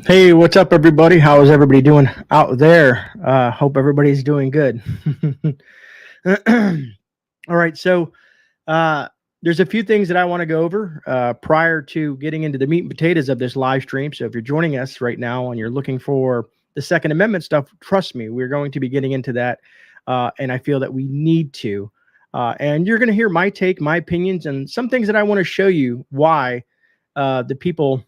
Hey, what's up, everybody? How is everybody doing out there? Hope everybody's doing good. All right, so uh, there's a few things that I want to go over prior to getting into the meat and potatoes of this live stream. So if you're joining us right now and you're looking for the Second Amendment stuff, trust me, we're going to be getting into that, and I feel that we need to. And you're going to hear my take, my opinions, and some things that I want to show you why the people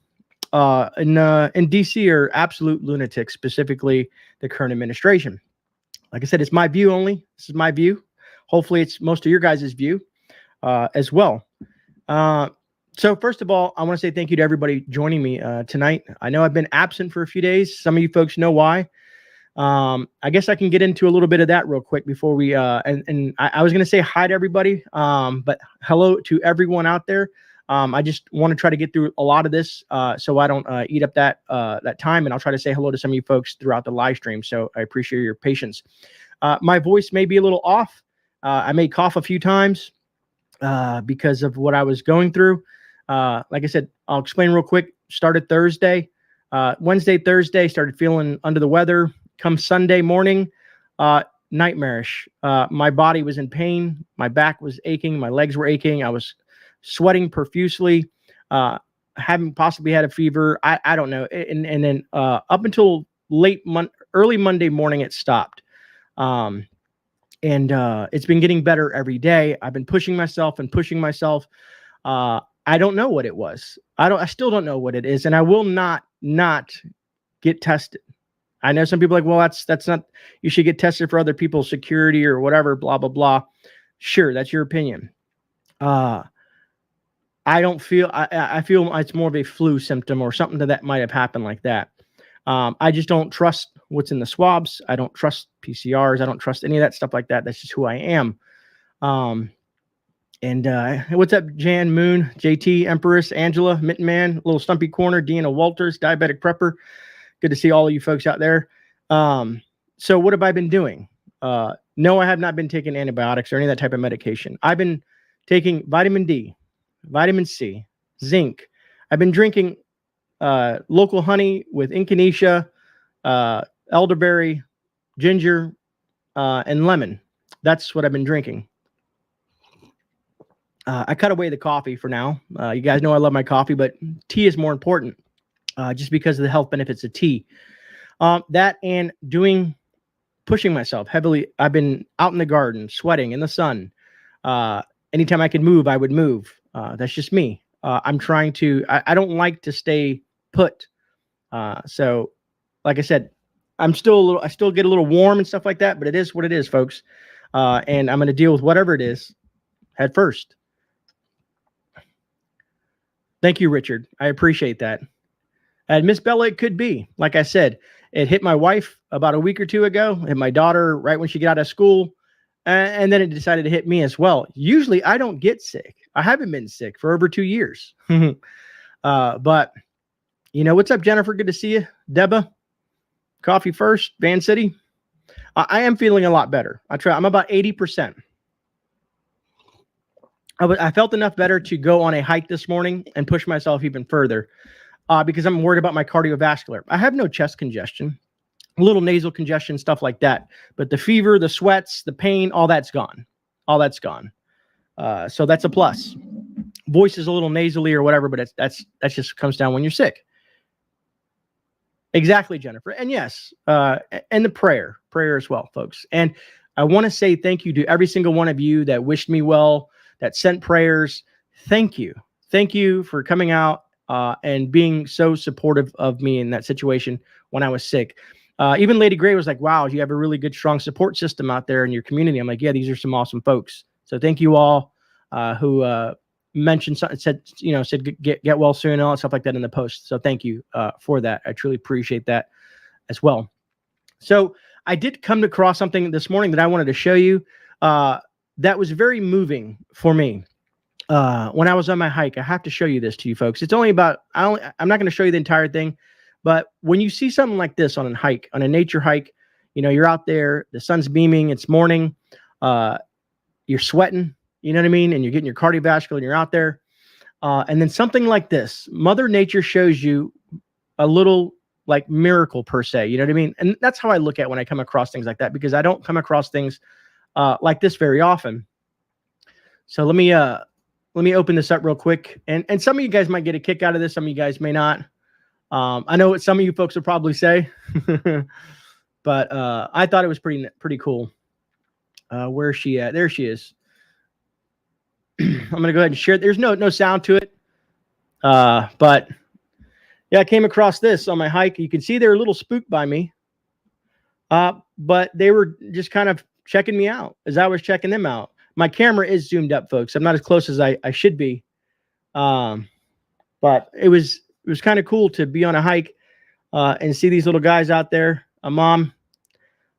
in DC are absolute lunatics, specifically the current administration. Like I said, it's my view only. This is my view. Hopefully, it's most of your guys' view as well. So first of all, I want to say thank you to everybody joining me tonight. I know I've been absent for a few days. Some of you folks know why. I guess I can get into a little bit of that real quick before we and I was going to say hi to everybody, but hello to everyone out there. I just want to try to get through a lot of this so I don't eat up that time, and I'll try to say hello to some of you folks throughout the live stream. So I appreciate your patience. My voice may be a little off. I may cough a few times because of what I was going through. Like I said, I'll explain real quick. Started Thursday, Wednesday, Thursday, started feeling under the weather. Come Sunday morning, nightmarish. My body was in pain. My back was aching. My legs were aching. I was sweating profusely. Haven't possibly had a fever. I don't know. And then up until early Monday morning, it stopped. And it's been getting better every day. I've been pushing myself and pushing myself. I don't know what it was. I still don't know what it is, and I will not get tested. I know some people are like, well, that's not, you should get tested for other people's security or whatever, blah, blah, blah. Sure, that's your opinion. I don't feel, I feel it's more of a flu symptom or something that might have happened like that. I just don't trust what's in the swabs. I don't trust PCRs. I don't trust any of that stuff like that. That's just who I am. And what's up, Jan, Moon, JT, Empress, Angela, Mitten Man, Little Stumpy Corner, Deanna Walters, Diabetic Prepper. Good to see all of you folks out there. So what have I been doing? No, I have not been taking antibiotics or any of that type of medication. I've been taking vitamin D, vitamin C, zinc. I've been drinking local honey with echinacea, elderberry, ginger, and lemon. That's what I've been drinking. I cut away the coffee for now. You guys know I love my coffee, but tea is more important. Just because of the health benefits of tea. That and pushing myself heavily. I've been out in the garden, sweating in the sun. Anytime I could move, I would move. That's just me. I'm trying to, I don't like to stay put. So like I said, I still get a little warm and stuff like that, but it is what it is, folks. And I'm going to deal with whatever it is head first. Thank you, Richard. I appreciate that. And Miss Bella, it could be. Like I said, it hit my wife about a week or two ago, hit my daughter right when she got out of school, and then it decided to hit me as well. Usually I don't get sick. I haven't been sick for over 2 years. But, you know, what's up, Jennifer? Good to see you. Deba, coffee first, Van City. I am feeling a lot better. I'm about 80%. I felt enough better to go on a hike this morning and push myself even further. Because I'm worried about my cardiovascular. I have no chest congestion, a little nasal congestion, stuff like that. But the fever, the sweats, the pain, all that's gone. All that's gone. So that's a plus. Voice is a little nasally or whatever, but that's just comes down when you're sick. Exactly, Jennifer. And yes, and the prayer as well, folks. And I want to say thank you to every single one of you that wished me well, that sent prayers. Thank you. Thank you for coming out. And being so supportive of me in that situation when I was sick. Even Lady Gray was like, wow, you have a really good, strong support system out there in your community. I'm like, yeah, these are some awesome folks. So thank you all who mentioned something, said get well soon and all that stuff like that in the post. So thank you for that. I truly appreciate that as well. So I did come across something this morning that I wanted to show you that was very moving for me. When I was on my hike, I have to show you this to you folks. It's only about, I'm not going to show you the entire thing, but when you see something like this on a hike, on a nature hike, you know, you're out there, the sun's beaming, it's morning, you're sweating, you know what I mean? And you're getting your cardiovascular and you're out there. And then something like this, Mother Nature shows you a little like miracle per se. You know what I mean? And that's how I look at when I come across things like that, because I don't come across things like this very often. So let me open this up real quick. And some of you guys might get a kick out of this. Some of you guys may not. I know what some of you folks will probably say, but I thought it was pretty cool. Where's she at? There she is. I'm going to go ahead and share it. There's no sound to it. But yeah, I came across this on my hike. You can see they're a little spooked by me. But they were just kind of checking me out as I was checking them out. My camera is zoomed up, folks. I'm not as close as I should be. But it was kind of cool to be on a hike and see these little guys out there, a mom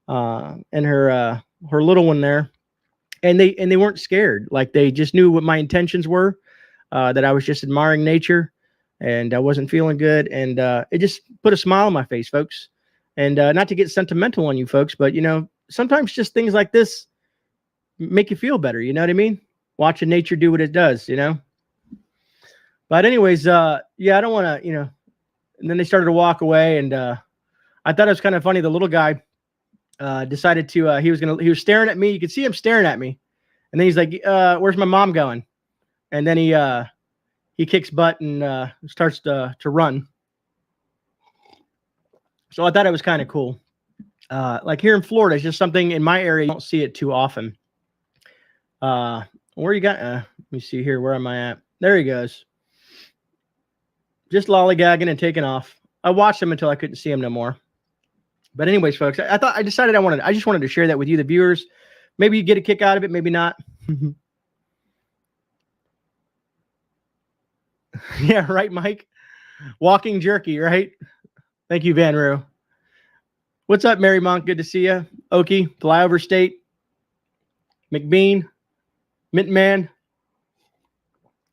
and her little one there. And they weren't scared. Like, they just knew what my intentions were, that I was just admiring nature and I wasn't feeling good. And it just put a smile on my face, folks. And not to get sentimental on you folks, but, you know, sometimes just things like this make you feel better. You know what I mean? Watching nature do what it does, you know? But anyways, yeah, I don't want to, you know, and then they started to walk away. And I thought it was kind of funny. The little guy decided to, he was staring at me. You could see him staring at me. And then he's like, where's my mom going? And then he kicks butt and starts to run. So I thought it was kind of cool. Like here in Florida, it's just something in my area. You don't see it too often. Where you got, let me see here. Where am I at? There he goes. Just lollygagging and taking off. I watched him until I couldn't see him no more. But anyways, folks, I decided I just wanted to share that with you, the viewers. Maybe you get a kick out of it, maybe not. Yeah, right, Mike? Walking jerky, right? Thank you, Van Roo. What's up, Mary Monk? Good to see you. Okie, Flyover State, McBean, Mint Man,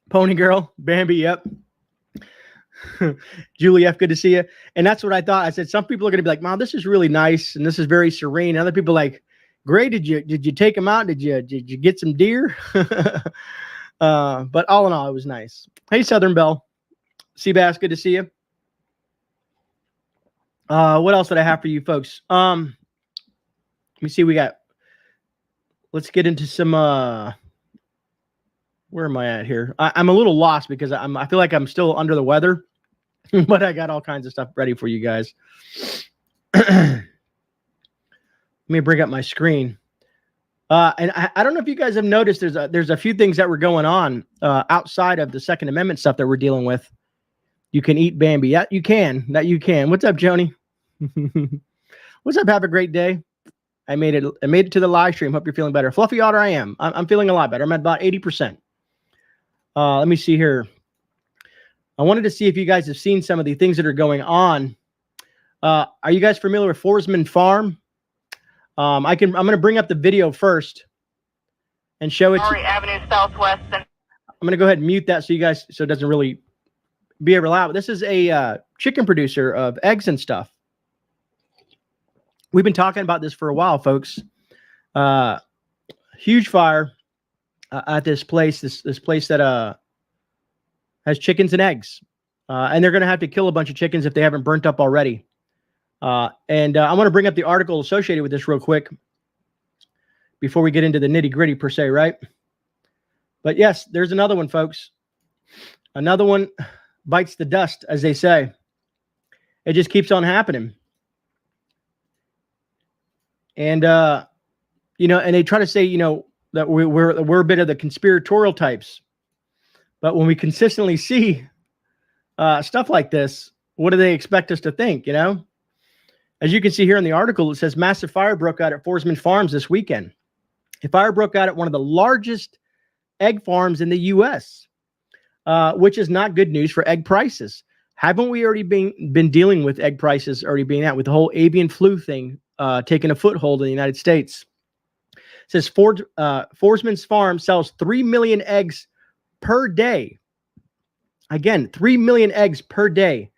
Pony Girl, Bambi, yep. Julie F, good to see you. And that's what I thought. I said, some people are going to be like, Mom, this is really nice and this is very serene. Other people like, Grey, did you take them out? Did you get some deer? But all in all, it was nice. Hey, Southern Belle. Seabass, good to see you. What else did I have for you folks? Let me see. Let's get into some, where am I at here? I'm a little lost because I feel like I'm still under the weather, but I got all kinds of stuff ready for you guys. Let me bring up my screen. And I don't know if you guys have noticed, there's a few things that were going on outside of the Second Amendment stuff that we're dealing with. You can eat Bambi. Yeah, you can. That you can. What's up, Joni? What's up? Have a great day. I made it to the live stream. Hope you're feeling better. Fluffy Otter, I am. I'm feeling a lot better. I'm at about 80%. Let me see here. I wanted to see if you guys have seen some of the things that are going on. Are you guys familiar with Forsman Farm? I'm going to bring up the video first and show it. Avenue Southwest. I'm going to go ahead and mute that so it doesn't really be ever loud. This is a chicken producer of eggs and stuff. We've been talking about this for a while, folks. Huge fire at this place. This place that has chickens and eggs, and they're going to have to kill a bunch of chickens if they haven't burnt up already. And I want to bring up the article associated with this real quick before we get into the nitty gritty per se, right? But yes, there's another one, folks. Another one bites the dust, as they say. It just keeps on happening. And, you know, and they try to say, you know, that we're a bit of the conspiratorial types. But when we consistently see stuff like this, what do they expect us to think, you know? As you can see here in the article, it says massive fire broke out at Forsman Farms this weekend. A fire broke out at one of the largest egg farms in the U.S., which is not good news for egg prices. Haven't we already been dealing with egg prices already being out with the whole avian flu thing taking a foothold in the United States? It says Forsman's Farm sells 3 million eggs per day. Again, 3 million eggs per day.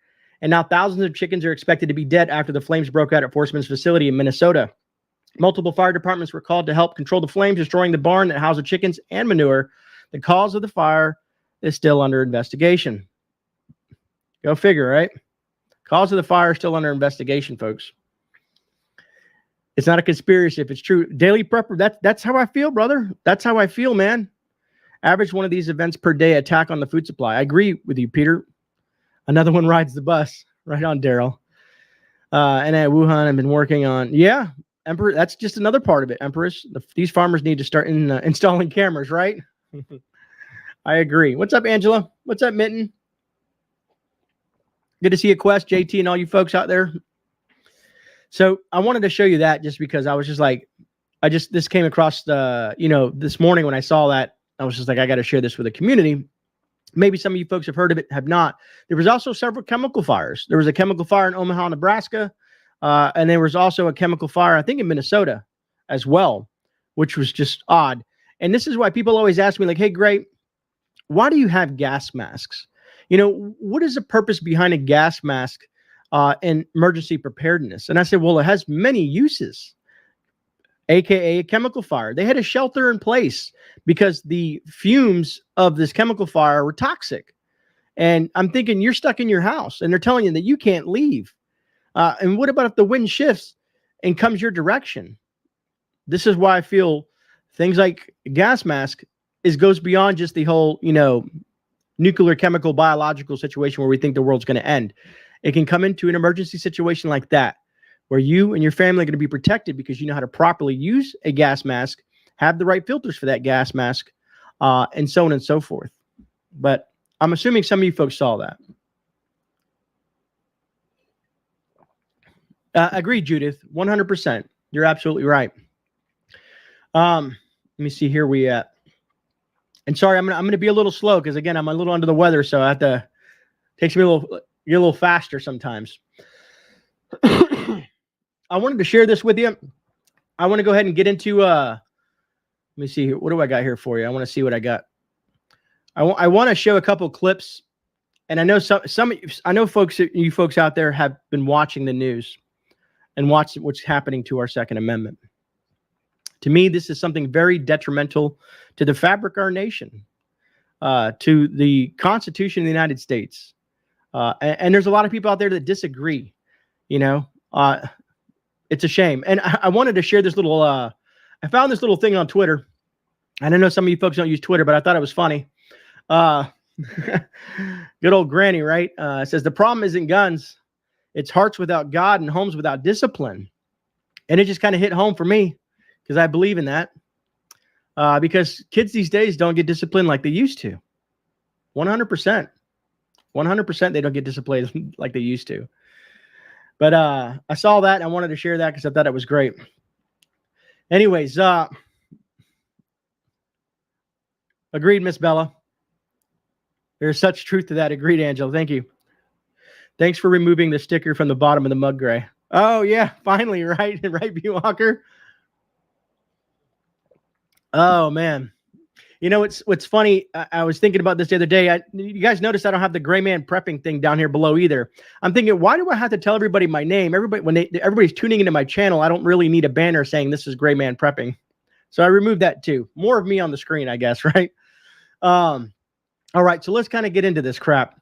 And now thousands of chickens are expected to be dead after the flames broke out at Forsman's facility in Minnesota. Multiple fire departments were called to help control the flames, destroying the barn that housed the chickens and manure. The cause of the fire is still under investigation. Go figure, right? Cause of the fire is still under investigation, folks. It's not a conspiracy if it's true. Daily prepper, that's how I feel, brother. That's how I feel, man. Average one of these events per day attack on the food supply. I agree with you, Peter. Another one rides the bus. Right on, Daryl. And at Wuhan, I've been working on, yeah, Emperor, that's just another part of it, Empress. These farmers need to start installing cameras, right? I agree. What's up, Angela? What's up, Mitten? Good to see you, Quest, JT, and all you folks out there. So I wanted to show you that just because I was just like, this came across the, this morning when I saw that, I was just like, I got to share this with the community. Maybe some of you folks have heard of it, have not. There was also several chemical fires. There was a chemical fire in Omaha, Nebraska, and there was also a chemical fire, I think, in Minnesota as well, which was just odd. And this is why people always ask me, like, hey, Grey, why do you have gas masks? What is the purpose behind a gas mask in emergency preparedness? And I said, well, it has many uses, AKA a chemical fire. They had a shelter in place because the fumes of this chemical fire were toxic. And I'm thinking, you're stuck in your house and they're telling you that you can't leave. And what about if the wind shifts and comes your direction? This is why I feel things like gas mask goes beyond just the whole, nuclear, chemical, biological situation where we think the world's going to end. It can come into an emergency situation like that, where you and your family are going to be protected because you know how to properly use a gas mask, have the right filters for that gas mask, and so on and so forth. But I'm assuming some of you folks saw that. Agreed, Judith, 100%. You're absolutely right. Let me see here we at. And sorry, I'm gonna be a little slow because again I'm a little under the weather, so I have to takes me get a little faster sometimes. I wanted to share this with you. I want to go ahead and get into let me see here. What do I got here for you? I want to see what I got. I want to show a couple clips, and I know I know you folks out there have been watching the news and watching what's happening to our Second Amendment. To me, this is something very detrimental to the fabric of our nation, to the Constitution of the United States. And there's a lot of people out there that disagree, it's a shame. And I wanted to share this little, I found this little thing on Twitter. And I know some of you folks don't use Twitter, but I thought it was funny. Good old granny, right? It says, the problem isn't guns. It's hearts without God and homes without discipline. And it just kind of hit home for me because I believe in that. Because kids these days don't get disciplined like they used to. 100%. 100% they don't get disciplined like they used to. But I saw that and I wanted to share that because I thought it was great. Anyways, agreed, Miss Bella. There's such truth to that. Agreed, Angela. Thank you. Thanks for removing the sticker from the bottom of the mug, Grey. Oh, yeah, finally, right? Right, B. Walker? Oh, man. What's funny, I was thinking about this the other day. You guys notice I don't have the GreyMan Prepping thing down here below either. I'm thinking, why do I have to tell everybody my name? Everybody's tuning into my channel, I don't really need a banner saying this is GreyMan Prepping. So I removed that too. More of me on the screen, I guess, right? All right, so let's kind of get into this crap.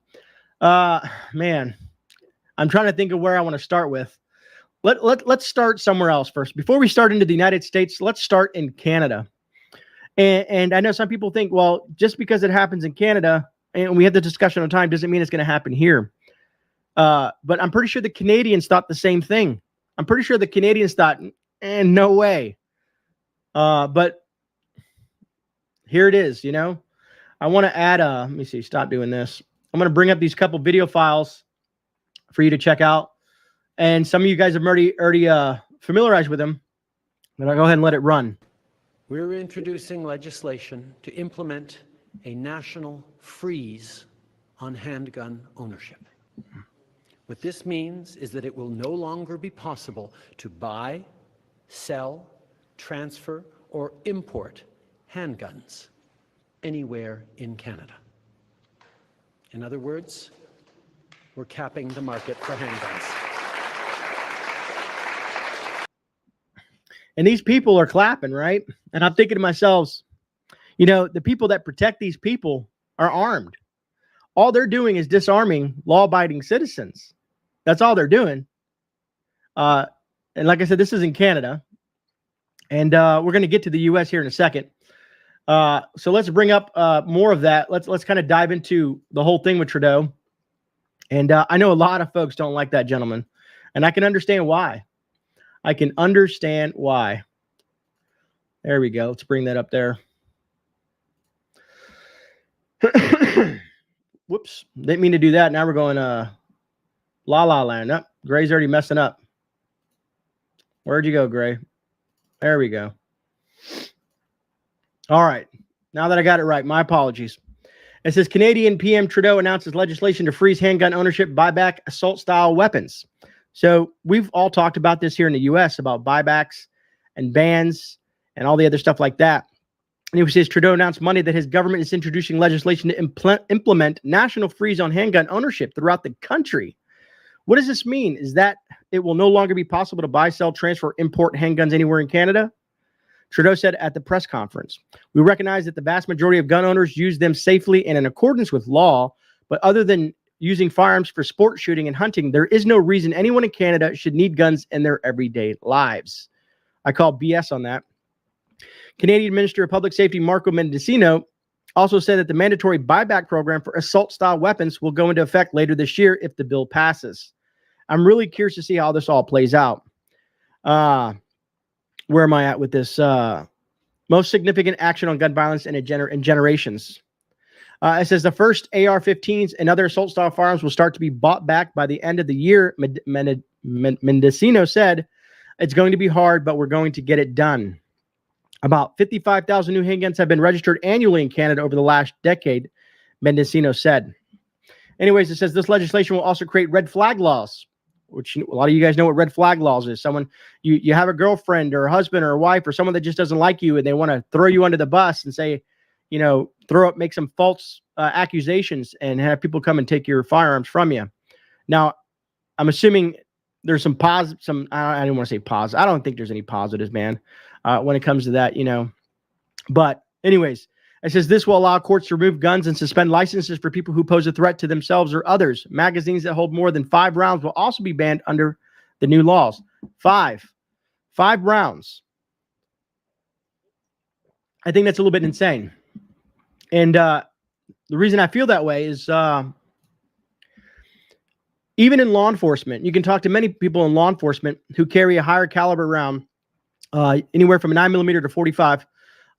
Man, I'm trying to think of where I want to start with. Let's start somewhere else first. Before we start into the United States, let's start in Canada. And I know some people think, well, just because it happens in Canada and we have the discussion on time doesn't mean it's going to happen here. But I'm pretty sure the Canadians thought the same thing. I'm pretty sure the Canadians thought, no way. But here it is, I want to add let me see, stop doing this. I'm going to bring up these couple video files for you to check out. And some of you guys have already familiarized with them. But I'll go ahead and let it run. We're introducing legislation to implement a national freeze on handgun ownership. What this means is that it will no longer be possible to buy, sell, transfer, or import handguns anywhere in Canada. In other words, we're capping the market for handguns. And these people are clapping, right? And I'm thinking to myself, the people that protect these people are armed. All they're doing is disarming law-abiding citizens. That's all they're doing. And like I said, this is in Canada. And we're going to get to the U.S. here in a second. So let's bring up more of that. Let's kind of dive into the whole thing with Trudeau. And I know a lot of folks don't like that gentleman. And I can understand why. I can understand why. There we go. Let's bring that up there. Whoops. Didn't mean to do that. Now we're going La La Land. Up. Gray's already messing up. Where'd you go, Gray? There we go. All right. Now that I got it right, my apologies. It says Canadian PM Trudeau announces legislation to freeze handgun ownership, buyback assault-style weapons. So we've all talked about this here in the U.S. about buybacks and bans and all the other stuff like that. And it says Trudeau announced Monday that his government is introducing legislation to implement national freeze on handgun ownership throughout the country. What does this mean? Is that it will no longer be possible to buy, sell, transfer, import handguns anywhere in Canada? Trudeau said at the press conference, "We recognize that the vast majority of gun owners use them safely and in accordance with law, but other than using firearms for sport shooting and hunting, there is no reason anyone in Canada should need guns in their everyday lives." I call BS on that. Canadian Minister of Public Safety Marco Mendicino also said that the mandatory buyback program for assault-style weapons will go into effect later this year if the bill passes. I'm really curious to see how this all plays out. Where am I at with this? Most significant action on gun violence in generations. It says the first AR-15s and other assault-style firearms will start to be bought back by the end of the year. Mendicino said, "It's going to be hard, but we're going to get it done." About 55,000 new handguns have been registered annually in Canada over the last decade, Mendicino said. Anyways, it says this legislation will also create red flag laws, which a lot of you guys know what red flag laws is. Someone, you have a girlfriend or a husband or a wife or someone that just doesn't like you and they want to throw you under the bus and say, you know, make some false accusations and have people come and take your firearms from you. Now, I'm assuming there's some I don't want to say positive. I don't think there's any positives, man, when it comes to that, you know. But anyways, it says this will allow courts to remove guns and suspend licenses for people who pose a threat to themselves or others. Magazines that hold more than 5 rounds will also be banned under the new laws. 5 rounds. I think that's a little bit insane. And the reason I feel that way is even in law enforcement, you can talk to many people in law enforcement who carry a higher caliber round, anywhere from a 9mm to 45.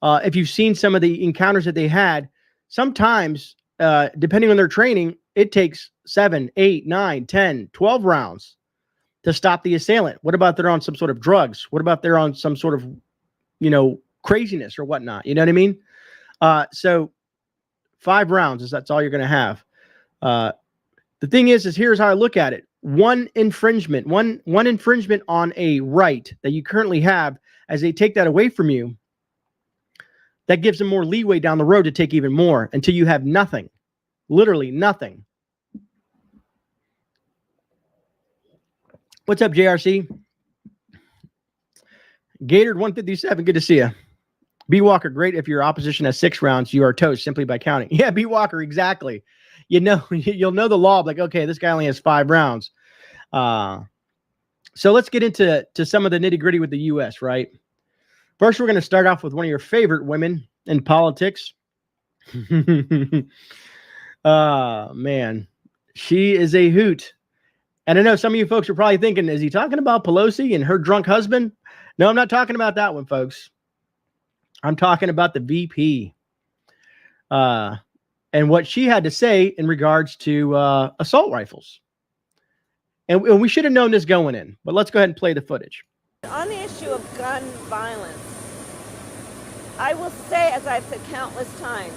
If you've seen some of the encounters that they had, sometimes, depending on their training, it takes 7, 8, 9, 10, 12 rounds to stop the assailant. What about they're on some sort of drugs? What about they're on some sort of, you know, craziness or whatnot? You know what I mean? So 5 rounds that's all you're going to have. The thing is here's how I look at it. One infringement on a right that you currently have, as they take that away from you, that gives them more leeway down the road to take even more until you have nothing, literally nothing. What's up, JRC? Gator 157, good to see you. B Walker, great if your opposition has 6 rounds, you are toast simply by counting. Yeah, B Walker, exactly. You know, you'll know the law, like, okay, this guy only has 5 rounds. So let's get into some of the nitty gritty with the U.S., right? First, we're going to start off with one of your favorite women in politics. Man, she is a hoot. And I know some of you folks are probably thinking, is he talking about Pelosi and her drunk husband? No, I'm not talking about that one, folks. I'm talking about the VP. And what she had to say in regards to assault rifles. And we should have known this going in, but let's go ahead and play the footage. On the issue of gun violence, I will say, as I've said countless times,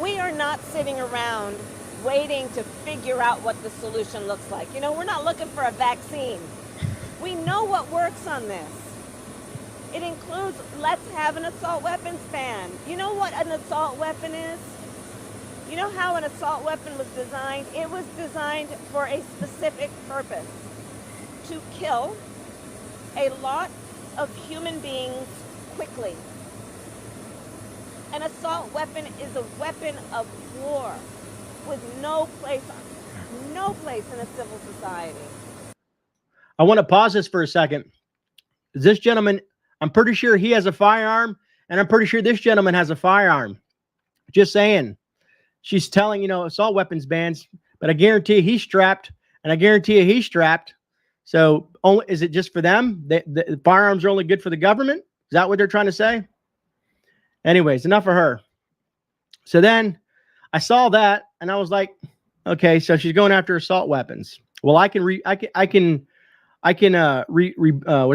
we are not sitting around waiting to figure out what the solution looks like. You know, we're not looking for a vaccine. We know what works on this. It includes, let's have an assault weapons ban. You know what an assault weapon is? You know how an assault weapon was designed? It was designed for a specific purpose, to kill a lot of human beings quickly. An assault weapon is a weapon of war with no place in a civil society. I want to pause this for a second. This gentleman, I'm pretty sure he has a firearm, and I'm pretty sure this gentleman has a firearm. Just saying. She's telling, assault weapons bans, but I guarantee you he's strapped, and I guarantee you he's strapped. So is it just for them? The firearms are only good for the government? Is that what they're trying to say? Anyways, enough of her. So then I saw that, and I was like, okay, so she's going after assault weapons. Well, what's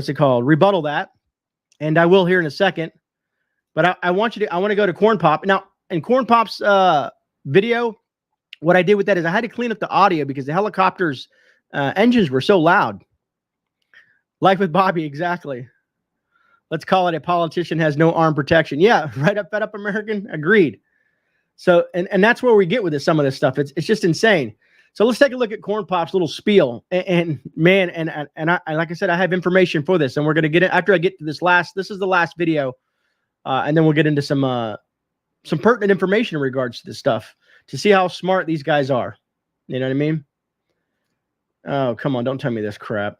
it called? Rebuttal that. And I will here in a second. But I want to go to Corn Pop. Now, in Corn Pop's video, what I did with that is I had to clean up the audio because the helicopter's engines were so loud. Life with Bobby, exactly. Let's call it a politician has no arm protection. Yeah, right up, fed up American. Agreed. So, and that's where we get with some of this stuff. It's just insane. So let's take a look at Corn Pop's little spiel. And like I said, I have information for this, and we're going to get it after I get to this is the last video. And then we'll get into some pertinent information in regards to this stuff to see how smart these guys are. You know what I mean? Oh, come on. Don't tell me this crap.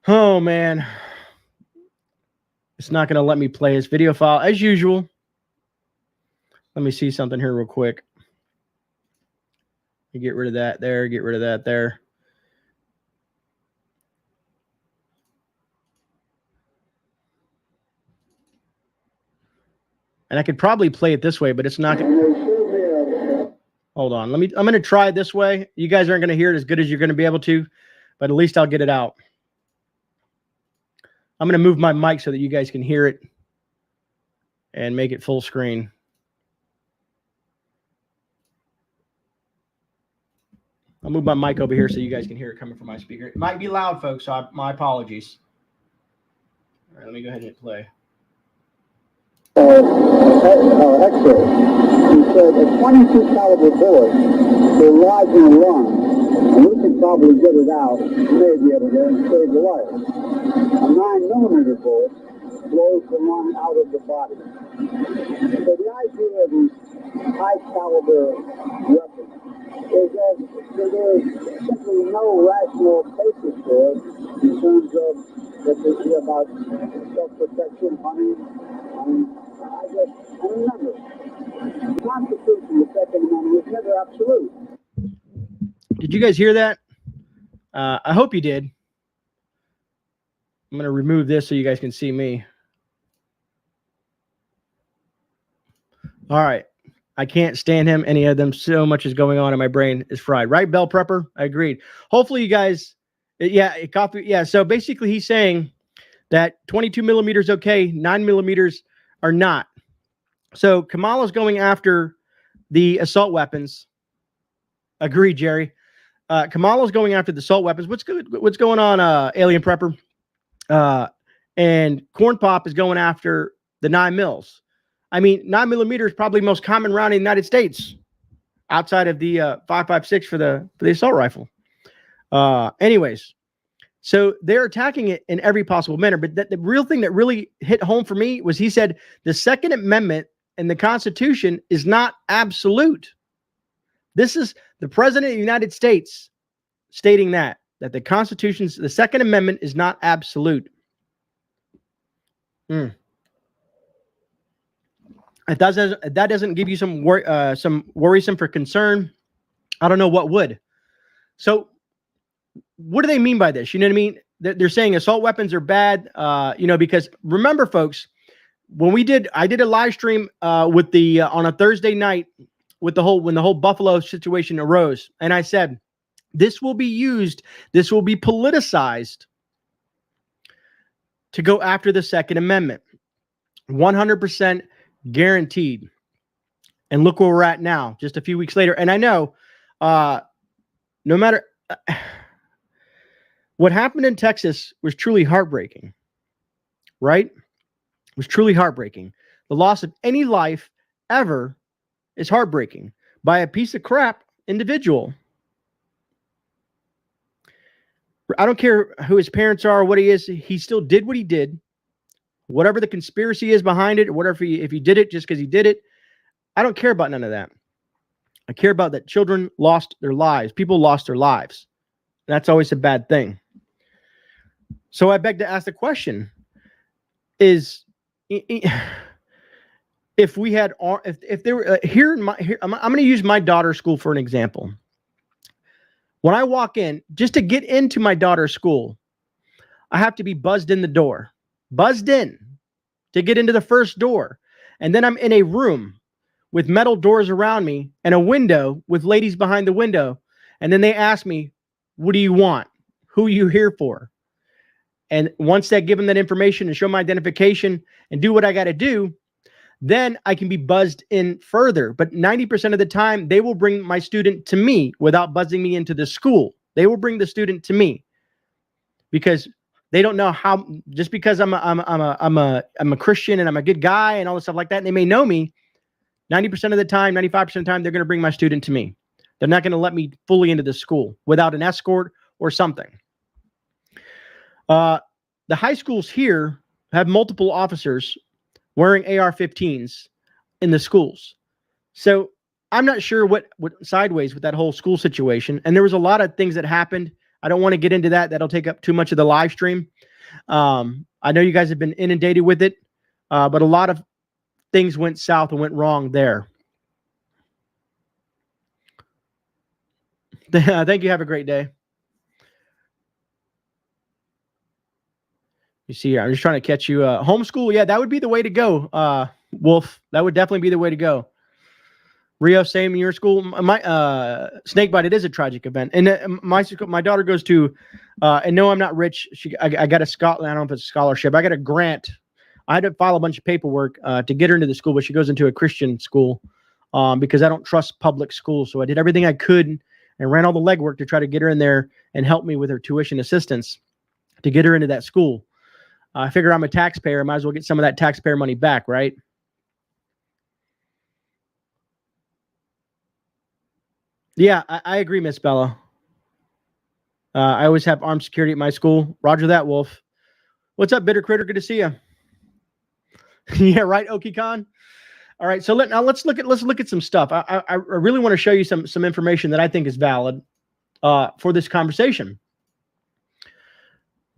Oh, man. It's not going to let me play his video file as usual. Let me see something here real quick. You get rid of that there. Get rid of that there. And I could probably play it this way, but it's not. Hold on. I'm going to try it this way. You guys aren't going to hear it as good as you're going to be able to, but at least I'll get it out. I'm going to move my mic so that you guys can hear it and make it full screen. I'll move my mic over here so you guys can hear it coming from my speaker. It might be loud, folks, so my apologies. All right, let me go ahead and hit play. X-ray. He said a 22 caliber bullet will lodge in a lung, and we can probably get it out, maybe able to save the life. A 9mm bullet blows the lung out of the body. So the idea of these high caliber weapons is that there is simply no rational basis for it in terms of what they say about self-protection, hunting. And remember, the Constitution, the Second Amendment, was never absolute. Did you guys hear that? I hope you did. I'm going to remove this so you guys can see me. All right. I can't stand him, any of them. So much is going on in my brain is fried. Right, Bell Prepper? I agreed. Hopefully you guys, coffee. Yeah, so basically he's saying that 22 millimeters okay, 9 millimeters are not. So Kamala's going after the assault weapons. Agreed, Jerry. Kamala's going after the assault weapons. What's going on, Alien Prepper? And Corn Pop is going after the 9 mils. I mean, 9mm is probably the most common round in the United States, outside of the 5.56 for the assault rifle. Anyways, so they're attacking it in every possible manner. But the real thing that really hit home for me was he said the Second Amendment in the Constitution is not absolute. This is the President of the United States stating that the Second Amendment is not absolute. If that doesn't give you some worrisome for concern, I don't know what would. So what do they mean by this? You know what I mean? They're saying assault weapons are bad, because remember, folks, when I did a live stream with on a Thursday night when the whole Buffalo situation arose, and I said, this will be politicized to go after the Second Amendment. 100% guaranteed. And look where we're at now, just a few weeks later. And I know, no matter what happened in Texas was truly heartbreaking, right? It was truly heartbreaking. The loss of any life ever is heartbreaking by a piece of crap individual. I don't care who his parents are or what he is. He still did what he did. Whatever the conspiracy is behind it, or whatever if he did it just because he did it, I don't care about none of that. I care about that children lost their lives. People lost their lives. That's always a bad thing. So I beg to ask the question, is if we had, if there were here in I'm going to use my daughter's school for an example. When I walk in, just to get into my daughter's school, I have to be buzzed in the door, buzzed in to get into the first door. And then I'm in a room with metal doors around me and a window with ladies behind the window. And then they ask me, what do you want? Who are you here for? And once I give them that information and show my identification and do what I got to do, then I can be buzzed in further. But 90% of the time, they will bring my student to me without buzzing me into the school. They will bring the student to me because they don't know how, just because I'm a Christian and I'm a good guy and all this stuff like that, and they may know me, 90% of the time, 95% of the time, they're going to bring my student to me. They're not going to let me fully into the school without an escort or something. The high schools here have multiple officers wearing AR-15s in the schools. So I'm not sure what sideways with that whole school situation. And there was a lot of things that happened. I don't want to get into that. That'll take up too much of the live stream. I know you guys have been inundated with it, but a lot of things went south and went wrong there. Thank you. Have a great day. You see here, I'm just trying to catch you. Homeschool, yeah, that would be the way to go, Wolf. That would definitely be the way to go. Rio, same in your school. My snakebite, it is a tragic event. And my daughter goes to, and no, I'm not rich. I got a Scotland. I don't know if it's a scholarship. I got a grant. I had to file a bunch of paperwork to get her into the school, but she goes into a Christian school because I don't trust public schools. So I did everything I could and ran all the legwork to try to get her in there and help me with her tuition assistance to get her into that school. I figure I'm a taxpayer. I might as well get some of that taxpayer money back, right? Yeah, I agree, Miss Bella. I always have armed security at my school. Roger that, Wolf. What's up, Bitter Critter? Good to see you. Yeah, right, Okie Khan. All right, so let's look at some stuff. I really want to show you some information that I think is valid for this conversation.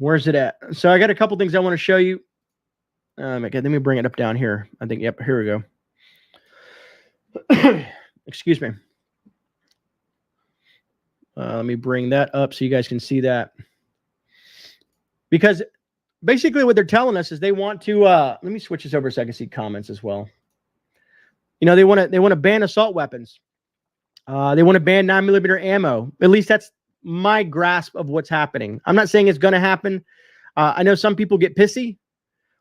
Where's it at? So I got a couple things I want to show you. Okay, let me bring it up down here. I think, yep, here we go. Excuse me. Let me bring that up so you guys can see that. Because basically what they're telling us is they want to, let me switch this over so I can see comments as well. You know, they want to ban assault weapons. They want to ban 9mm ammo. At least that's my grasp of what's happening. I'm not saying it's going to happen. I know some people get pissy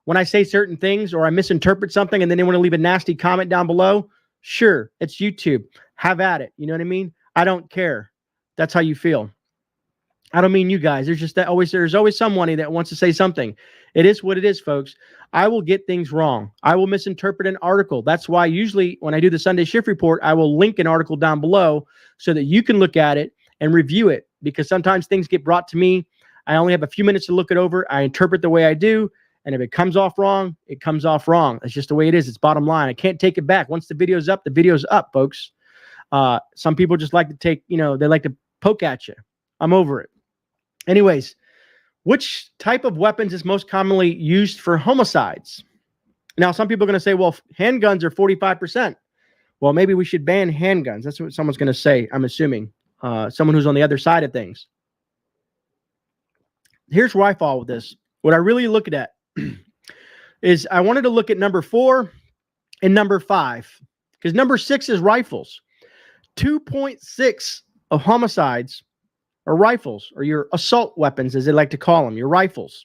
when I say certain things or I misinterpret something and then they want to leave a nasty comment down below. Sure, it's YouTube. Have at it. You know what I mean? I don't care. That's how you feel. I don't mean you guys. There's always somebody that wants to say something. It is what it is, folks. I will get things wrong. I will misinterpret an article. That's why usually when I do the Sunday shift report, I will link an article down below so that you can look at it and review it, because sometimes things get brought to me. I only have a few minutes to look it over. I interpret the way I do. And if it comes off wrong, it comes off wrong. It's just the way it is. It's bottom line. I can't take it back. Once the video's up, the video's up, folks. Some people just like to take, they like to poke at you. I'm over it. Anyways, which type of weapons is most commonly used for homicides? Now, some people are going to say, well, handguns are 45%. Well, maybe we should ban handguns. That's what someone's going to say, I'm assuming. Someone who's on the other side of things. Here's where I fall with this. What I really look at is I wanted to look at number 4 and number 5, because number 6 is rifles. 2.6 of homicides are rifles, or your assault weapons, as they like to call them, your rifles.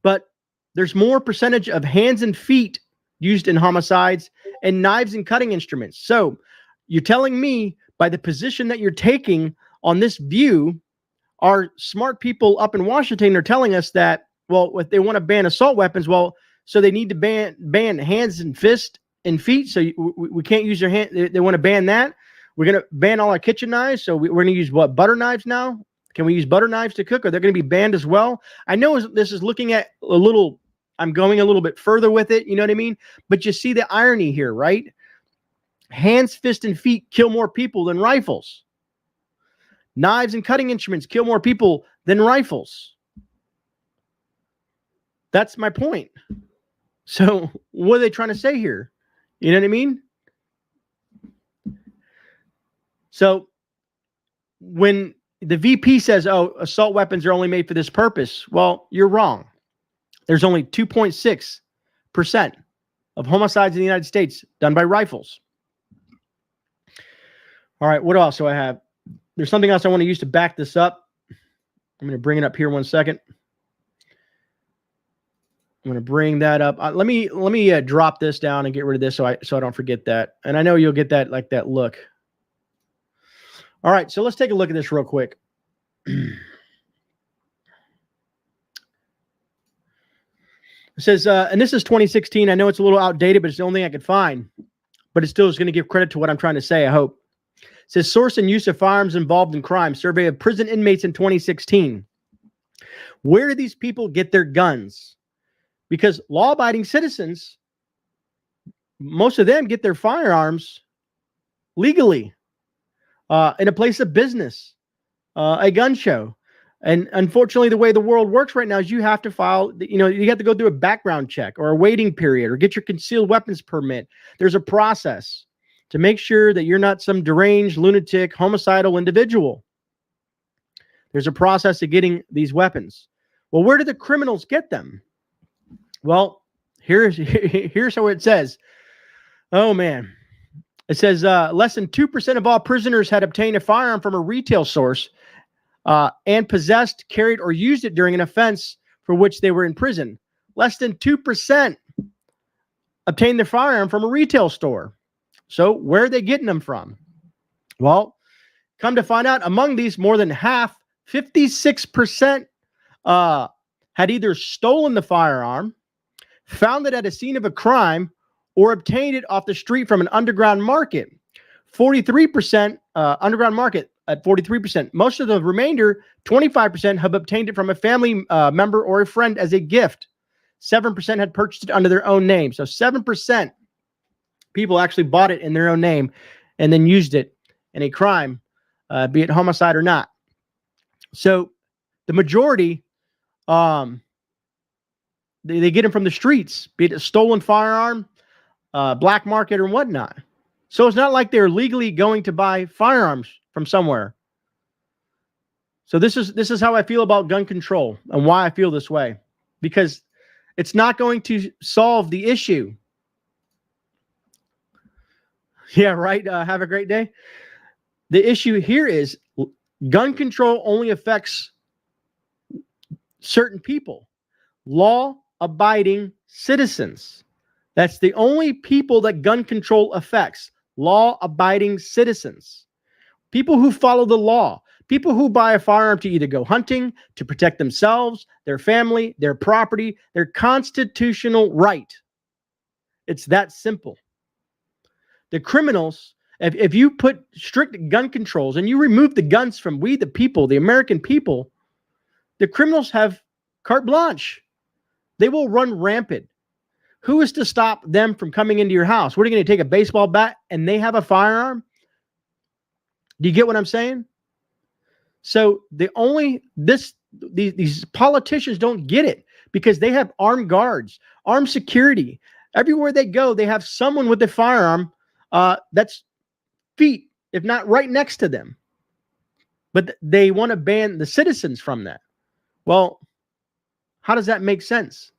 But there's more percentage of hands and feet used in homicides and knives and cutting instruments. So you're telling me by the position that you're taking on this view, our smart people up in Washington are telling us that, well, if they want to ban assault weapons, well, so they need to ban hands and fist and feet. So we can't use your hand. They want to ban that. We're going to ban all our kitchen knives. So we're going to use what, butter knives now? Can we use butter knives to cook? Are they going to be banned as well? I know this is looking at a little, I'm going a little bit further with it. You know what I mean? But you see the irony here, right? Hands, fists, and feet kill more people than rifles. Knives and cutting instruments kill more people than rifles. That's my point. So what are they trying to say here? You know what I mean? So when the VP says, oh, assault weapons are only made for this purpose, well, you're wrong. There's only 2.6% of homicides in the United States done by rifles. All right, what else do I have? There's something else I want to use to back this up. I'm going to bring it up here 1 second. I'm going to bring that up. Let me drop this down and get rid of this so I don't forget that. And I know you'll get that that look. All right, so let's take a look at this real quick. It says, and this is 2016. I know it's a little outdated, but it's the only thing I could find. But it still is going to give credit to what I'm trying to say, I hope. It says, source and use of firearms involved in crime. Survey of prison inmates in 2016. Where do these people get their guns? Because law-abiding citizens, most of them get their firearms legally in a place of business, a gun show. And unfortunately, the way the world works right now is you have to file, you have to go through a background check or a waiting period or get your concealed weapons permit. There's a process to make sure that you're not some deranged, lunatic, homicidal individual. There's a process of getting these weapons. Well, where do the criminals get them? Well, here's how it says. Oh, man. It says less than 2% of all prisoners had obtained a firearm from a retail source and possessed, carried, or used it during an offense for which they were in prison. Less than 2% obtained their firearm from a retail store. So where are they getting them from? Well, come to find out, among these, more than half, 56%, had either stolen the firearm, found it at a scene of a crime, or obtained it off the street from an underground market. 43% underground market at 43%. Most of the remainder, 25%, have obtained it from a family member or a friend as a gift. 7% had purchased it under their own name. So 7% people actually bought it in their own name and then used it in a crime, be it homicide or not. So the majority, they get them from the streets, be it a stolen firearm, black market, or whatnot. So it's not like they're legally going to buy firearms from somewhere. So this is how I feel about gun control and why I feel this way, because it's not going to solve the issue. Yeah, right. Have a great day. The issue here is gun control only affects certain people, law-abiding citizens. That's the only people that gun control affects, law-abiding citizens. People who follow the law, people who buy a firearm to either go hunting, to protect themselves, their family, their property, their constitutional right. It's that simple. The criminals, if you put strict gun controls and you remove the guns from we the people, the American people, the criminals have carte blanche. They will run rampant. Who is to stop them from coming into your house? What are you going to take, a baseball bat and they have a firearm? Do you get what I'm saying? So these politicians don't get it because they have armed guards, armed security. Everywhere they go, they have someone with a firearm that's feet, if not right next to them. But they want to ban the citizens from that. Well, how does that make sense?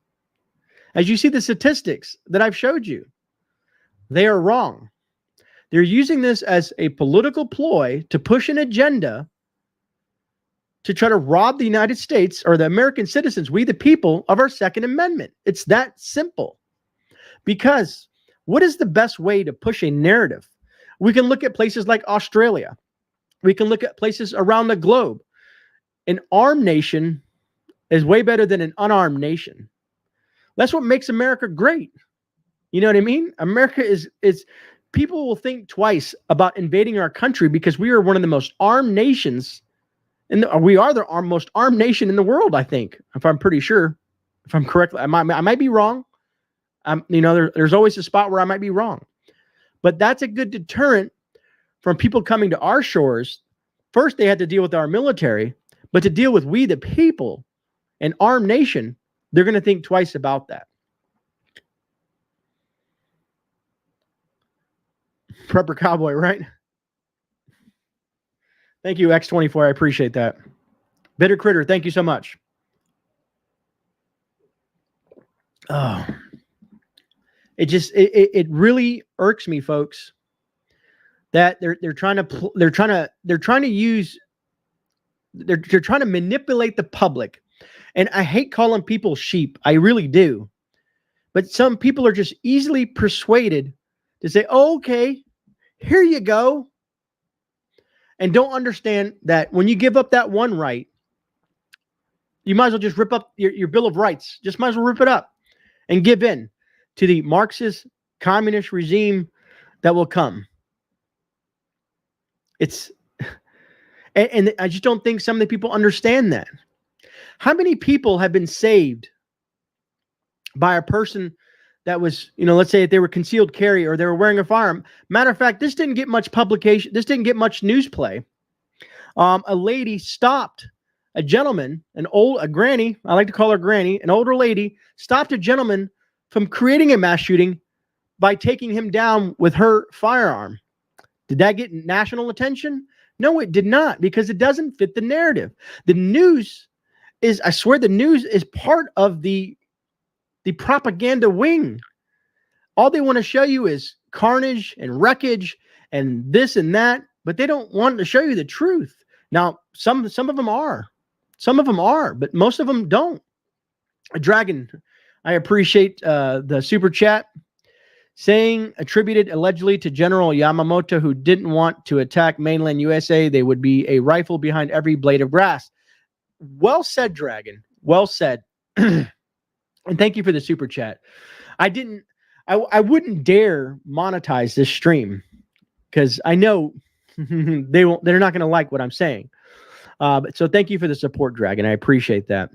As you see the statistics that I've showed you, they are wrong. They're using this as a political ploy to push an agenda to try to rob the United States or the American citizens, we the people, of our Second Amendment. It's that simple. Because what is the best way to push a narrative? We can look at places like Australia. We can look at places around the globe. An armed nation is way better than an unarmed nation. That's what makes America great. You know what I mean? America is people will think twice about invading our country because we are one of the most armed nations. And we are the most armed nation in the world, I think, if I'm pretty sure. If I'm correct, I might be wrong. There's always a spot where I might be wrong. But that's a good deterrent from people coming to our shores. First, they had to deal with our military, but to deal with we, the people, an armed nation, they're going to think twice about that. Prepper Cowboy, right? Thank you, X24. I appreciate that. Bitter Critter, thank you so much. Oh, it really irks me, folks, that they're trying to manipulate the public. And I hate calling people sheep. I really do. But some people are just easily persuaded to say, oh, okay, here you go. And don't understand that when you give up that one right, you might as well just rip up your Bill of Rights. Just might as well rip it up and give in to the Marxist communist regime that will come. And I just don't think some of the people understand that. How many people have been saved by a person that was, let's say if they were concealed carry or they were wearing a firearm? Matter of fact, this didn't get much publication. This didn't get much news play. A lady stopped a gentleman, a granny, I like to call her granny, an older lady, stopped a gentleman from creating a mass shooting by taking him down with her firearm. Did that get national attention? No, it did not, because it doesn't fit the narrative. The news is, I swear, the news is part of the propaganda wing. All they want to show you is carnage and wreckage and this and that, but they don't want to show you the truth. Now, some of them are. Some of them are, but most of them don't. Dragon, I appreciate the super chat. Saying, attributed allegedly to General Yamamoto, who didn't want to attack mainland USA, they would be a rifle behind every blade of grass. Well said, Dragon. Well said. And thank you for the super chat. I wouldn't dare monetize this stream because I know they're not going to like what I'm saying. So thank you for the support, Dragon. I appreciate that.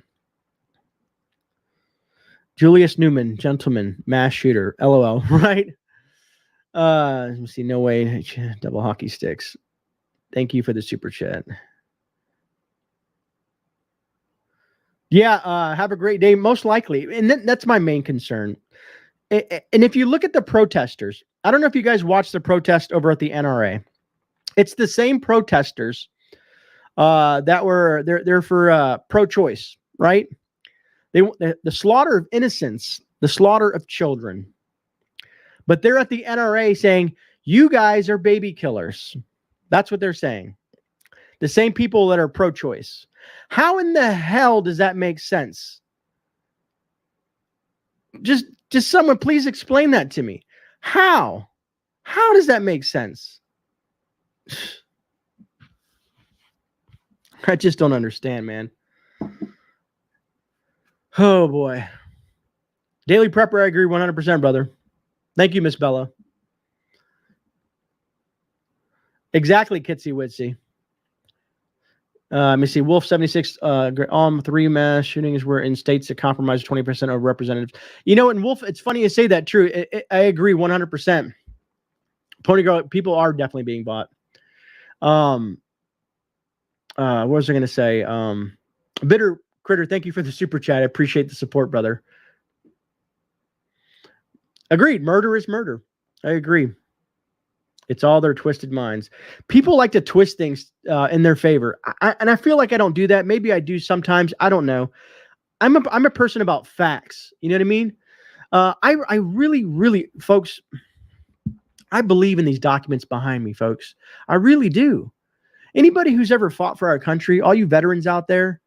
Julius Newman, gentleman, mass shooter, LOL, right? Let me see, no way, double hockey sticks. Thank you for the super chat. Yeah, have a great day, most likely. And that's my main concern. And if you look at the protesters, I don't know if you guys watched the protest over at the NRA. It's the same protesters that were, they're for pro-choice, right? The slaughter of innocents, the slaughter of children. But they're at the NRA saying, you guys are baby killers. That's what they're saying. The same people that are pro-choice. How in the hell does that make sense? Just someone please explain that to me. How? How does that make sense? I just don't understand, man. Oh, boy. Daily Prepper, I agree 100%, brother. Thank you, Miss Bella. Exactly, Kitsy Witsy. Let me see. Wolf 76. All 3 mass shootings were in states that compromise 20% of representatives. And Wolf, it's funny you say that. True. I agree 100%. Pony Girl, people are definitely being bought. What was I going to say? Bitter Critter, thank you for the super chat. I appreciate the support, brother. Agreed. Murder is murder. I agree. It's all their twisted minds. People like to twist things in their favor. And I feel like I don't do that. Maybe I do sometimes. I don't know. I'm a person about facts. You know what I mean? I really, folks, I believe in these documents behind me, folks. I really do. Anybody who's ever fought for our country, all you veterans out there,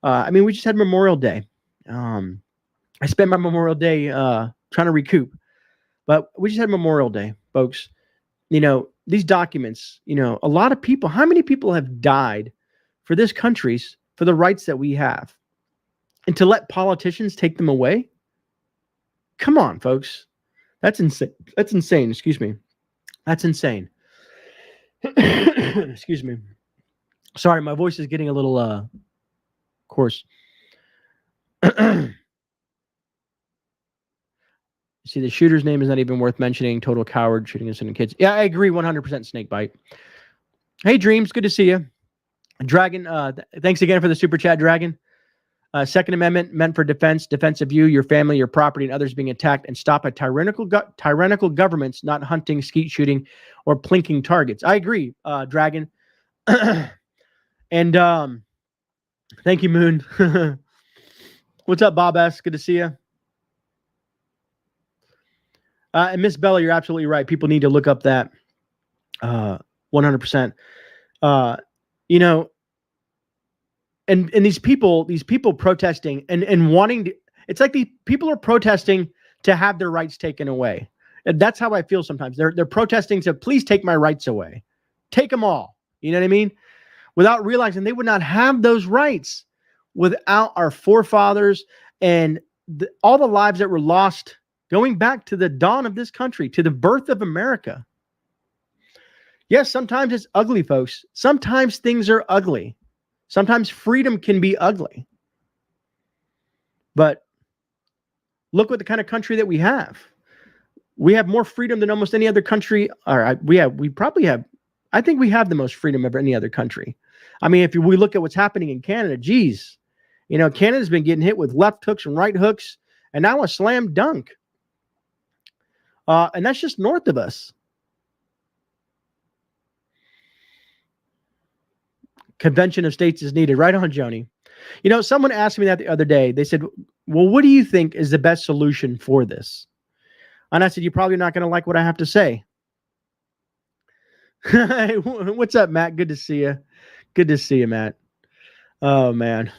we just had Memorial Day. I spent my Memorial Day trying to recoup. But we just had Memorial Day, folks. These documents, a lot of people, how many people have died for this country's, for the rights that we have? And to let politicians take them away? Come on, folks. That's insane. That's insane. Excuse me. That's insane. Excuse me. Sorry, my voice is getting a little coarse. See, the shooter's name is not even worth mentioning. Total coward shooting innocent kids. Yeah, I agree 100% snake bite. Hey, Dreams, good to see you. Dragon, thanks again for the super chat, Dragon. Second Amendment meant for defense of you, your family, your property, and others being attacked, and stop at tyrannical governments not hunting, skeet shooting, or plinking targets. I agree, Dragon. And thank you, Moon. What's up, Bob S? Good to see you. And Miss Bella, you're absolutely right. People need to look up that 100%. You know, and these people protesting and wanting to, it's like the people are protesting to have their rights taken away. And that's how I feel sometimes. They're protesting to please take my rights away. Take them all. You know what I mean? Without realizing they would not have those rights without our forefathers and all the lives that were lost going back to the dawn of this country, to the birth of America. Yes, sometimes it's ugly, folks. Sometimes things are ugly. Sometimes freedom can be ugly. But look what the kind of country that we have. We have more freedom than almost any other country. I think we have the most freedom of any other country. I mean, if we look at what's happening in Canada, geez, you know, Canada's been getting hit with left hooks and right hooks, and now a slam dunk. And that's just north of us. Convention of States is needed. Right on, Joni. You know, someone asked me that the other day. They said, well, what do you think is the best solution for this? And I said, you're probably not going to like what I have to say. What's up, Matt? Good to see you. Good to see you, Matt. Oh, man.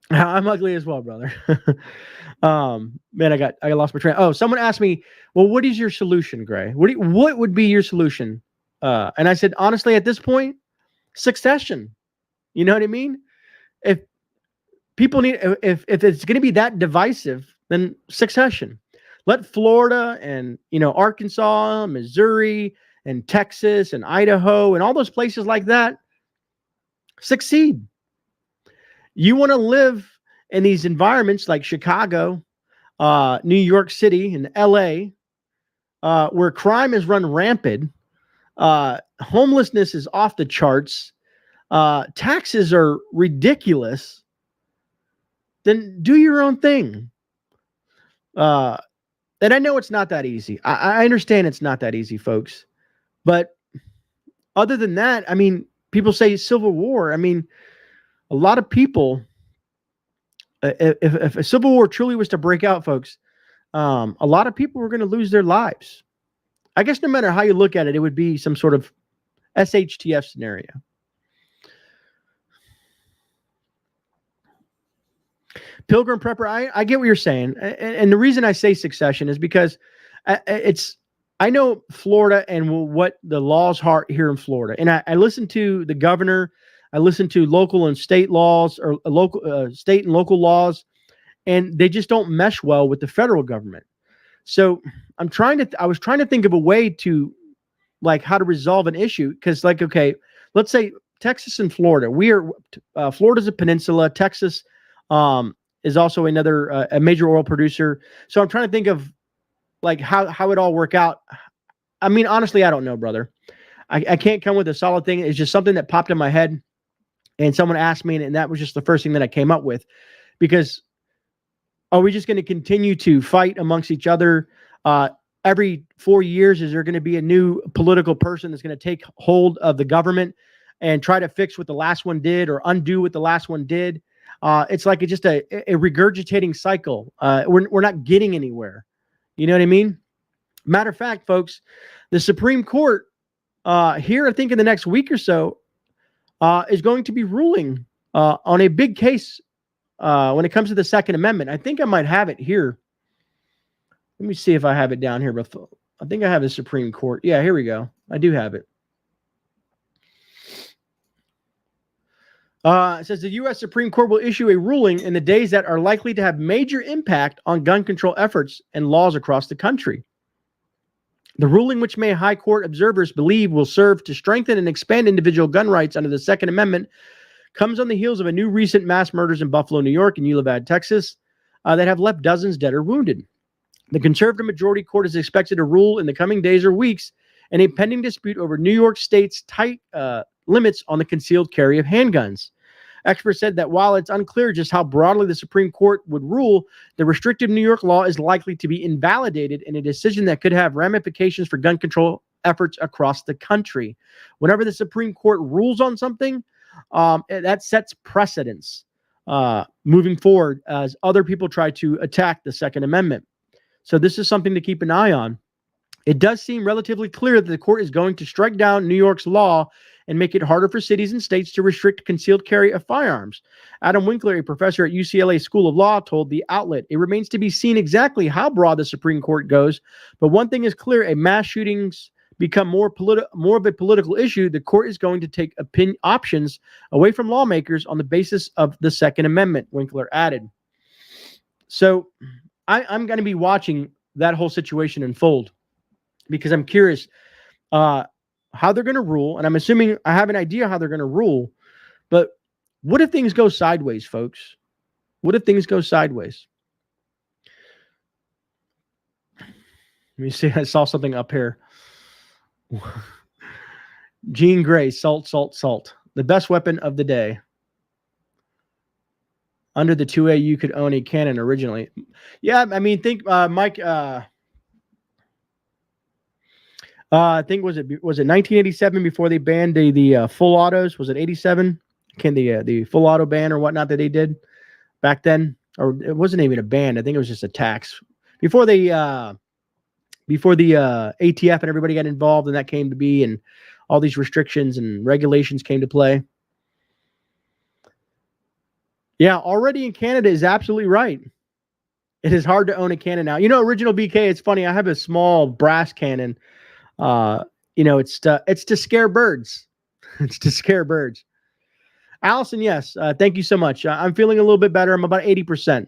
I'm ugly as well, brother. Man, I lost my train. Oh, someone asked me, well, what is your solution, Gray? What would be your solution? And I said, honestly, at this point, succession. You know what I mean? If people need, if it's going to be that divisive, then succession. Let Florida and, you know, Arkansas, Missouri, and Texas and Idaho and all those places like that succeed. You want to live in these environments like Chicago, New York City, and LA, where crime is run rampant, homelessness is off the charts, taxes are ridiculous, then do your own thing. And I know it's not that easy. I understand it's not that easy, folks. But other than that, I mean, people say civil war. I mean, a lot of people, if a civil war truly was to break out, folks, a lot of people were going to lose their lives. I guess no matter how you look at it, it would be some sort of SHTF scenario. Pilgrim Prepper, I get what you're saying. And the reason I say succession is because I know Florida and what the laws are here in Florida. And I listen to the governor. I listen to local and state laws, or state and local laws, and they just don't mesh well with the federal government. So I was trying to think of a way to, like, how to resolve an issue. Because, like, okay, let's say Texas and Florida. Florida's a peninsula. Texas is also another a major oil producer. So I'm trying to think of, like, how it all work out. I mean, honestly, I don't know, brother. I can't come with a solid thing. It's just something that popped in my head, and someone asked me, and that was just the first thing that I came up with. Because are we just going to continue to fight amongst each other? Every 4 years, is there going to be a new political person that's going to take hold of the government and try to fix what the last one did or undo what the last one did? It's like just a regurgitating cycle. We're not getting anywhere. You know what I mean? Matter of fact, folks, the Supreme Court here, I think in the next week or so, is going to be ruling on a big case when it comes to the Second Amendment. I think I might have it here. Let me see if I have it down here. Before. I think I have the Supreme Court. Yeah, here we go. I do have it. It says the U.S. Supreme Court will issue a ruling in the days that are likely to have major impact on gun control efforts and laws across the country. The ruling, which many high court observers believe will serve to strengthen and expand individual gun rights under the Second Amendment, comes on the heels of a new recent mass murders in Buffalo, New York, and Uvalde, Texas, that have left dozens dead or wounded. The conservative majority court is expected to rule in the coming days or weeks in a pending dispute over New York State's tight limits on the concealed carry of handguns. Experts said that while it's unclear just how broadly the Supreme Court would rule, the restrictive New York law is likely to be invalidated in a decision that could have ramifications for gun control efforts across the country. Whenever the Supreme Court rules on something, that sets precedents moving forward as other people try to attack the Second Amendment. So this is something to keep an eye on. It does seem relatively clear that the court is going to strike down New York's law and make it harder for cities and states to restrict concealed carry of firearms. Adam Winkler, a professor at UCLA School of Law, told the outlet, "It remains to be seen exactly how broad the Supreme Court goes, but one thing is clear, a mass shootings become more of a political issue, the court is going to take options away from lawmakers on the basis of the Second Amendment," Winkler added. So I'm going to be watching that whole situation unfold because I'm curious how they're going to rule. And I'm assuming I have an idea how they're going to rule. But what if things go sideways, folks? What if things go sideways? Let me see. I saw something up here. Jean Grey, salt, salt, salt. The best weapon of the day. Under the 2A, you could own a cannon originally. Yeah, I mean, think, Mike, I think was it 1987 before they banned the full autos? Was it 87? Can the full auto ban or whatnot that they did back then? Or it wasn't even a ban. I think it was just a tax. Before the ATF and everybody got involved and that came to be, and all these restrictions and regulations came to play. Yeah, already in Canada is absolutely right. It is hard to own a cannon now. You know, Original BK, it's funny. I have a small brass cannon. It's to scare birds. It's to scare birds. Allison, yes. Thank you so much. I'm feeling a little bit better. I'm about 80%.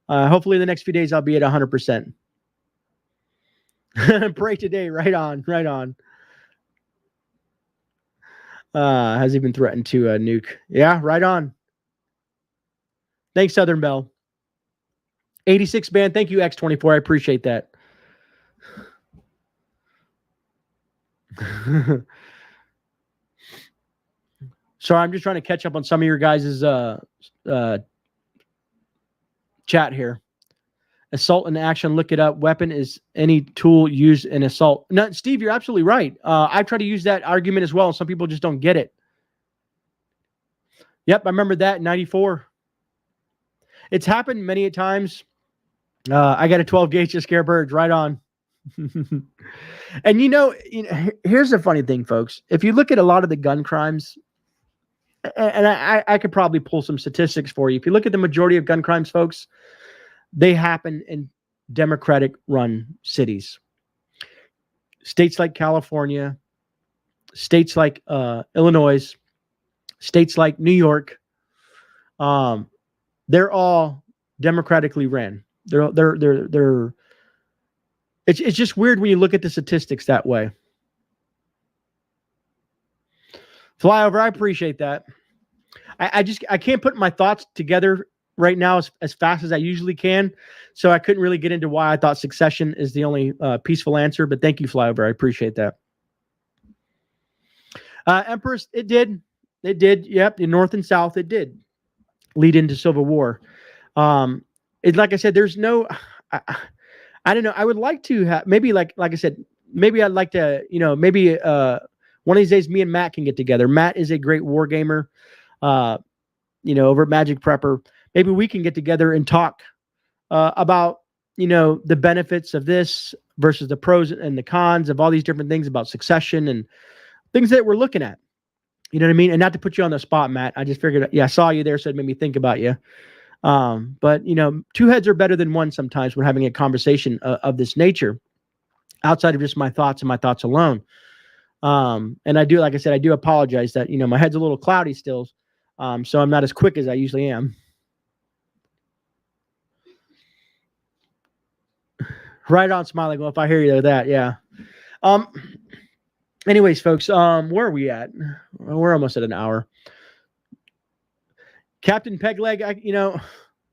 Hopefully in the next few days, I'll be at 100%. Pray today. Right on. Right on. Has he been threatened to nuke? Yeah, right on. Thanks, Southern Bell. 86 band. Thank you, X24. I appreciate that. Sorry, I'm just trying to catch up on some of your guys' chat here. Assault in action. Look it up. Weapon is any tool used in assault. No, Steve, you're absolutely right. I try to use that argument as well. Some people just don't get it. Yep, I remember that in 94. It's happened many a times. I got a 12 gauge to scare birds. Right on. And here's the funny thing, folks. If you look at a lot of the gun crimes, and I could probably pull some statistics for you. If you look at the majority of gun crimes, folks, they happen in Democratic-run cities. States like California, states like Illinois, states like New York, they're all democratically ran. It's just weird when you look at the statistics that way. Flyover, I appreciate that. I can't put my thoughts together right now as fast as I usually can, so I couldn't really get into why I thought succession is the only peaceful answer. But thank you, Flyover. I appreciate that. Empress, it did. Yep, the North and South, it did lead into civil war. Like I said, there's no. I don't know. I would like to have maybe like I said, maybe I'd like to, maybe one of these days me and Matt can get together. Matt is a great war gamer, over at Magic Prepper. Maybe we can get together and talk about, the benefits of this versus the pros and the cons of all these different things about succession and things that we're looking at. You know what I mean? And not to put you on the spot, Matt. I just figured, I saw you there, so it made me think about you. But two heads are better than one sometimes when having a conversation of this nature, outside of just my thoughts and my thoughts alone. And I do, like I said, I do apologize that, my head's a little cloudy still. So I'm not as quick as I usually am. Right on, smiling. Well, if I hear you that, yeah. Anyways, folks, where are we at? We're almost at an hour. Captain Pegleg,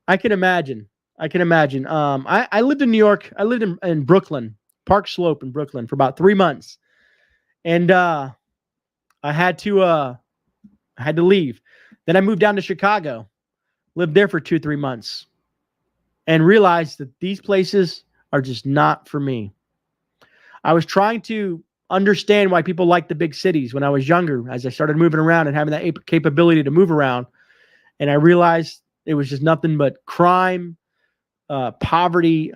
I can imagine. I can imagine. I lived in New York. I lived in Brooklyn, Park Slope in Brooklyn for about 3 months. And I had to leave. Then I moved down to Chicago, lived there for 2-3 months, and realized that these places are just not for me. I was trying to understand why people like the big cities when I was younger, as I started moving around and having that capability to move around. And I realized it was just nothing but crime, poverty.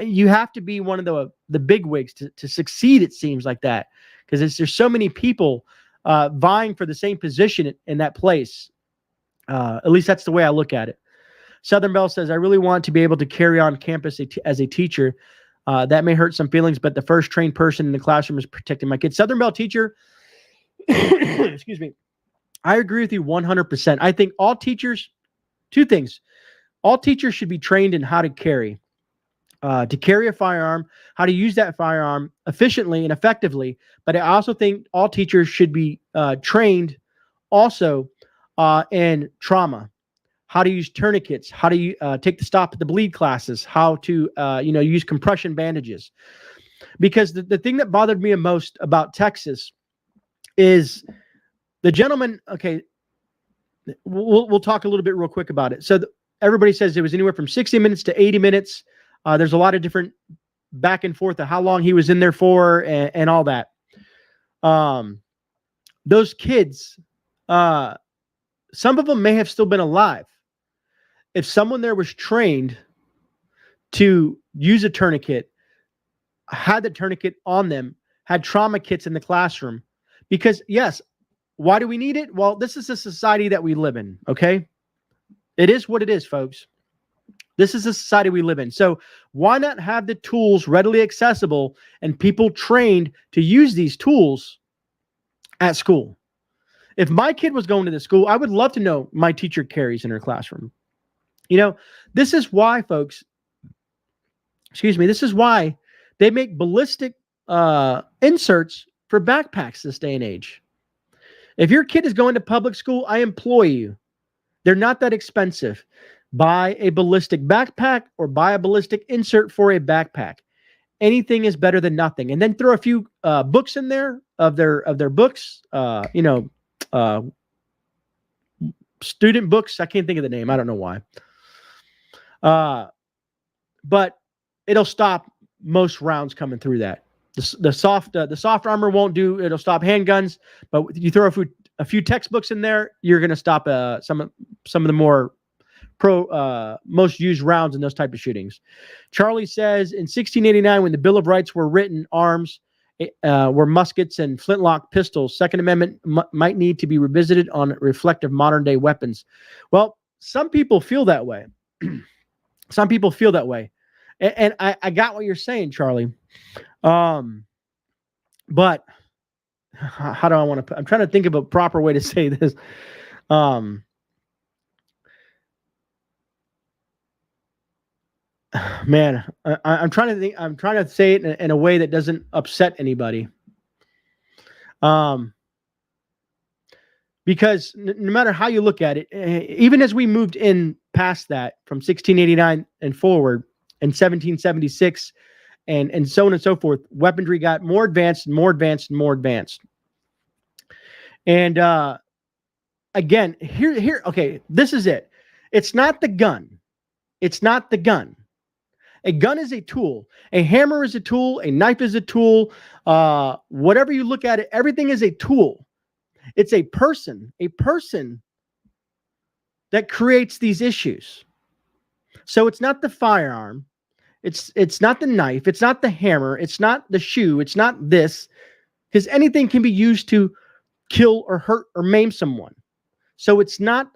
You have to be one of the big wigs to succeed, it seems like that, because there's so many people vying for the same position in that place. At least that's the way I look at it. Southern Belle says, I really want to be able to carry on campus as a teacher. That may hurt some feelings, but the first trained person in the classroom is protecting my kids. Southern Belle teacher, excuse me. I agree with you 100%. I think all teachers, two things. All teachers should be trained in how to carry a firearm, how to use that firearm efficiently and effectively. But I also think all teachers should be trained also in trauma, how to use tourniquets, how to take the stop at the bleed classes, how to use compression bandages. Because the thing that bothered me most about Texas is the gentleman. Okay, we'll talk a little bit real quick about it. So everybody says it was anywhere from 60 minutes to 80 minutes. There's a lot of different back and forth of how long he was in there for and all that. Those kids, some of them may have still been alive. If someone there was trained to use a tourniquet, had the tourniquet on them, had trauma kits in the classroom, because yes, why do we need it? Well, this is a society that we live in, okay? It is what it is, folks. This is a society we live in. So why not have the tools readily accessible and people trained to use these tools at school? If my kid was going to the school, I would love to know my teacher carries in her classroom. This is why, folks, this is why they make ballistic inserts for backpacks this day and age. If your kid is going to public school, I implore you, they're not that expensive. Buy a ballistic backpack or buy a ballistic insert for a backpack. Anything is better than nothing. And then throw a few books in there of their books, student books. I can't think of the name. I don't know why. But it'll stop most rounds coming through that. The soft armor won't do. It'll stop handguns. But you throw a few textbooks in there, you're going to stop some of the more most used rounds in those type of shootings. Charlie says, in 1689, when the Bill of Rights were written, arms were muskets and flintlock pistols. Second Amendment might need to be revisited on reflective modern day weapons. Well, some people feel that way. Some people feel that way. And I got what you're saying, Charlie. But how do I want to I'm trying to think of a proper way to say this. Man, I'm trying to think. I'm trying to say it in a way that doesn't upset anybody. Because no matter how you look at it, even as we moved in past that from 1689 and forward, and 1776, and so on and so forth, weaponry got more advanced and more advanced and more advanced. And again, here. Okay, this is it. It's not the gun. It's not the gun. A gun is a tool. A hammer is a tool. A knife is a tool. Whatever you look at it, everything is a tool. It's a person that creates these issues. So it's not the firearm. It's not the knife. It's not the hammer. It's not the shoe. It's not this. Because anything can be used to kill or hurt or maim someone. So it's not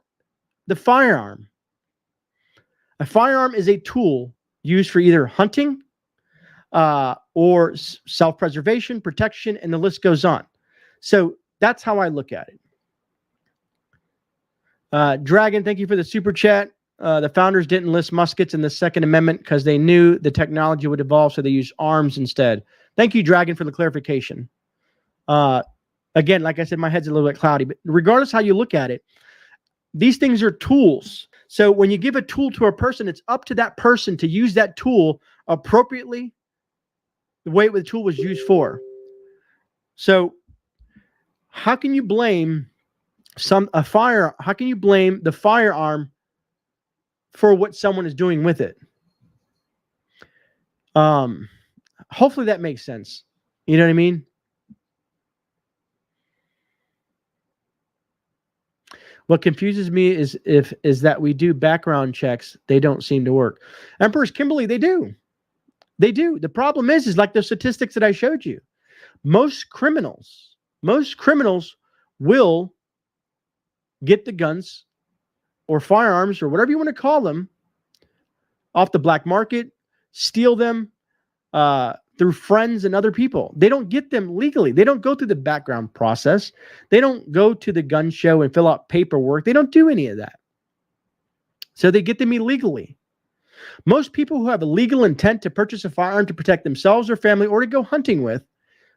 the firearm. A firearm is a tool used for either hunting or self-preservation, protection, and the list goes on. So that's how I look at it. Dragon, thank you for the super chat. The founders didn't list muskets in the Second Amendment because they knew the technology would evolve, so they used arms instead. Thank you, Dragon, for the clarification. Again, like I said, my head's a little bit cloudy, but regardless how you look at it, these things are tools. So when you give a tool to a person, it's up to that person to use that tool appropriately, the way the tool was used for. So how can you blame how can you blame the firearm for what someone is doing with it? Hopefully that makes sense. You know what I mean? What confuses me is that we do background checks. They don't seem to work. Empress Kimberly, they do. They do. The problem is like the statistics that I showed you. Most criminals will get the guns or firearms or whatever you want to call them off the black market, steal them through friends and other people. They don't get them legally. They don't go through the background process. They don't go to the gun show and fill out paperwork. They don't do any of that. So they get them illegally. Most people who have a legal intent to purchase a firearm to protect themselves or family or to go hunting with,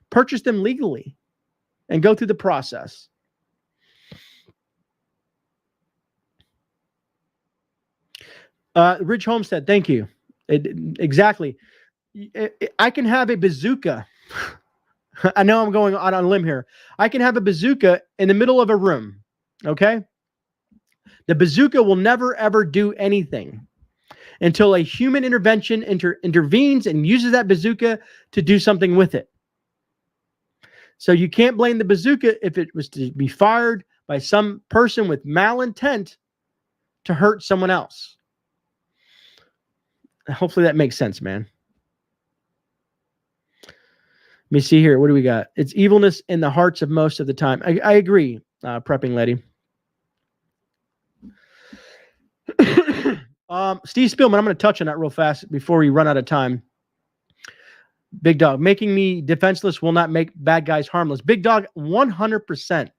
purchase them legally and go through the process. Rich Homestead, thank you. Exactly. I can have a bazooka. I know I'm going out on a limb here. I can have a bazooka in the middle of a room. Okay. The bazooka will never, ever do anything until a human intervention intervenes and uses that bazooka to do something with it. So you can't blame the bazooka if it was to be fired by some person with malintent to hurt someone else. Hopefully that makes sense, man. Let me see here. What do we got? It's evilness in the hearts of most of the time. I agree, prepping lady. Steve Spielman, I'm going to touch on that real fast before we run out of time. Big Dog, making me defenseless will not make bad guys harmless. Big Dog, 100%.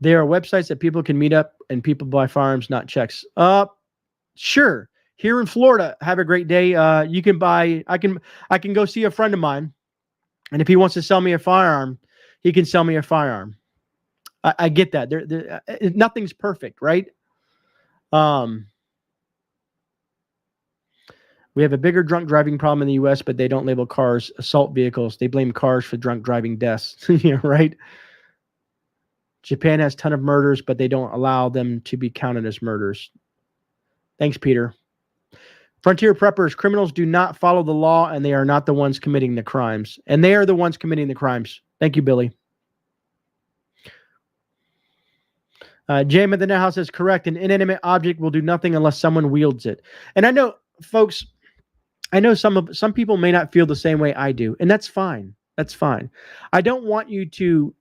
There are websites that people can meet up and people buy firearms, not checks. Sure. Here in Florida, have a great day. You can buy, I can go see a friend of mine, and if he wants to sell me a firearm, he can sell me a firearm. I get that. Nothing's perfect, right? We have a bigger drunk driving problem in the U.S., but they don't label cars assault vehicles. They blame cars for drunk driving deaths. Yeah, right? Japan has a ton of murders, but they don't allow them to be counted as murders. Thanks, Peter. Frontier preppers, criminals do not follow the law, and they are not the ones committing the crimes. And they are the ones committing the crimes. Thank you, Billy. Jam at the Net House is correct. An inanimate object will do nothing unless someone wields it. And I know, folks, I know some people may not feel the same way I do, and that's fine. That's fine. I don't want you to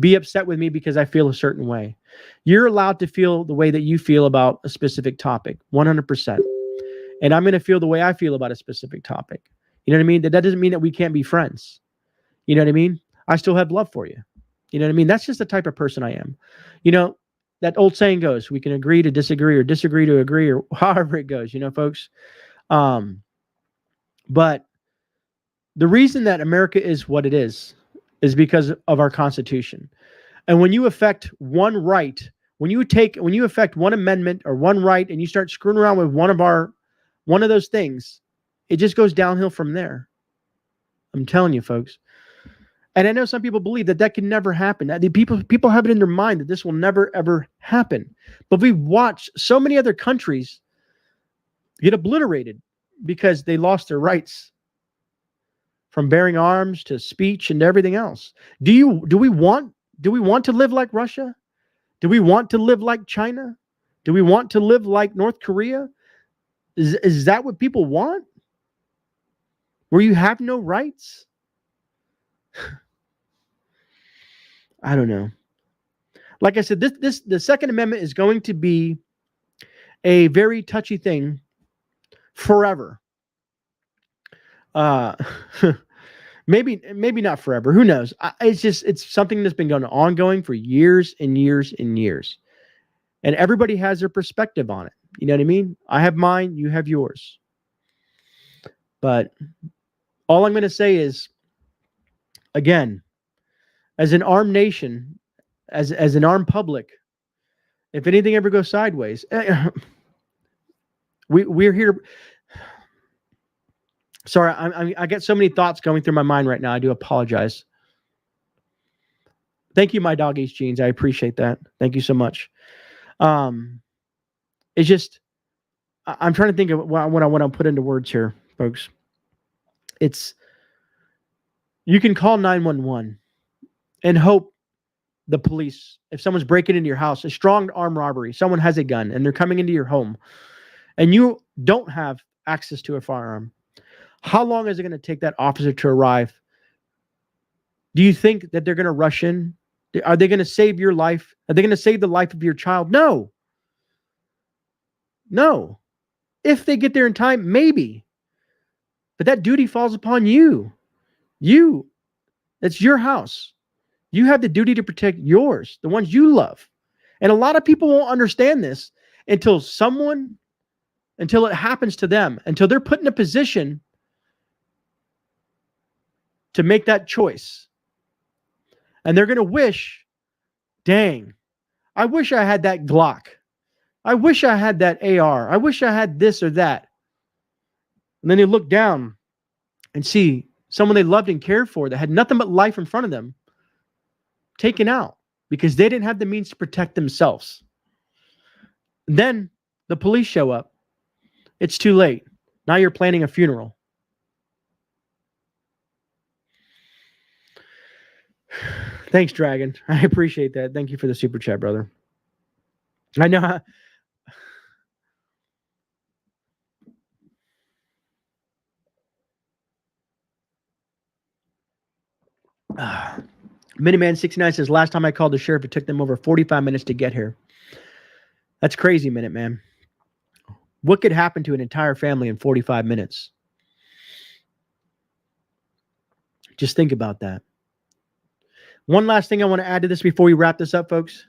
be upset with me because I feel a certain way. You're allowed to feel the way that you feel about a specific topic, 100%. And I'm going to feel the way I feel about a specific topic. You know what I mean? That doesn't mean that we can't be friends. You know what I mean? I still have love for you. You know what I mean? That's just the type of person I am. You know, that old saying goes, we can agree to disagree or disagree to agree or however it goes, you know, folks. But the reason that America is what it is because of our Constitution. And when you affect one right, when you affect one amendment or one right and you start screwing around with one of those things, it just goes downhill from there. I'm telling you, folks. And I know some people believe that can never happen. People have it in their mind that this will never, ever happen. But we've watched so many other countries get obliterated because they lost their rights, from bearing arms to speech and everything else. Do we want to live like Russia? Do we want to live like China? Do we want to live like North Korea? Is that what people want? Where you have no rights? I don't know. Like I said, the Second Amendment is going to be a very touchy thing forever. Maybe not forever. Who knows? It's something that's been ongoing for years and years and years. And everybody has their perspective on it. You know what I mean? I have mine, you have yours. But all I'm going to say is, again, as an armed nation, as an armed public, if anything ever goes sideways, we're here. Sorry, I get so many thoughts going through my mind right now. I do apologize. Thank you, my dog eats jeans. I appreciate that. Thank you so much. It's just, I'm trying to think of what I want to put into words here, folks. It's, you can call 911 and hope the police, if someone's breaking into your house, a strong armed robbery, someone has a gun and they're coming into your home and you don't have access to a firearm, how long is it going to take that officer to arrive? Do you think that they're going to rush in? Are they going to save your life? Are they going to save the life of your child? No. No. If they get there in time, maybe. But that duty falls upon you. It's your house. You have the duty to protect yours, the ones you love. And a lot of people won't understand this until it happens to them, until they're put in a position to make that choice. And they're going to wish, dang, I wish I had that Glock. I wish I had that AR. I wish I had this or that. And then they look down and see someone they loved and cared for that had nothing but life in front of them taken out because they didn't have the means to protect themselves. And then the police show up. It's too late. Now you're planning a funeral. Thanks, Dragon. I appreciate that. Thank you for the super chat, brother. I know. Minuteman69 says, last time I called the sheriff, it took them over 45 minutes to get here. That's crazy, Minuteman. What could happen to an entire family in 45 minutes? Just think about that. One last thing I want to add to this before we wrap this up, folks,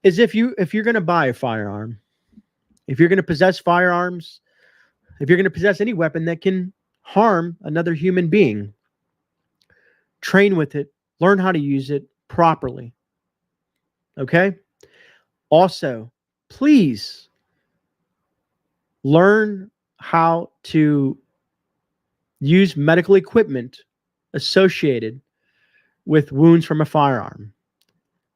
is if you're going to buy a firearm, if you're going to possess firearms, if you're going to possess any weapon that can harm another human being, train with it, learn how to use it properly. Okay? Also, please learn how to use medical equipment associated with wounds from a firearm.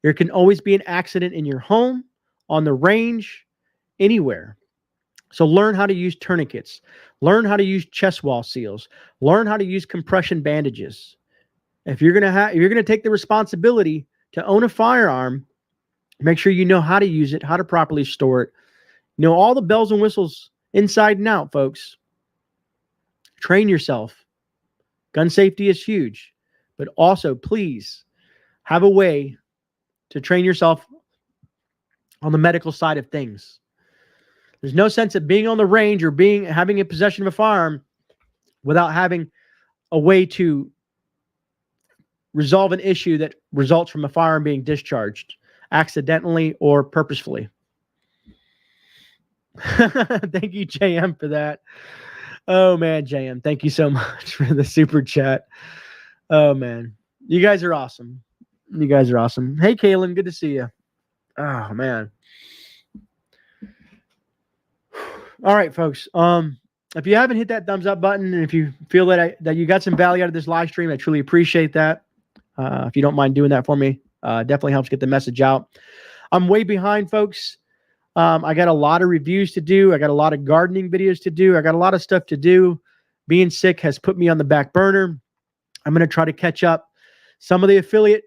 There can always be an accident in your home, on the range, anywhere. So learn how to use tourniquets. Learn how to use chest wall seals. Learn how to use compression bandages. If you're gonna take the responsibility to own a firearm, make sure you know how to use it, how to properly store it. You know all the bells and whistles inside and out, folks. Train yourself. Gun safety is huge. But also, please have a way to train yourself on the medical side of things. There's no sense of being on the range or having a possession of a firearm without having a way to resolve an issue that results from a firearm being discharged accidentally or purposefully. Thank you, JM, for that. Oh, man, JM, thank you so much for the super chat. Oh, man. You guys are awesome. You guys are awesome. Hey, Kaylin, good to see you. Oh, man. All right, folks. If you haven't hit that thumbs up button, and if you feel that you got some value out of this live stream, I truly appreciate that. If you don't mind doing that for me, definitely helps get the message out. I'm way behind, folks. I got a lot of reviews to do. I got a lot of gardening videos to do. I got a lot of stuff to do. Being sick has put me on the back burner. I'm going to try to catch up. Some of the affiliate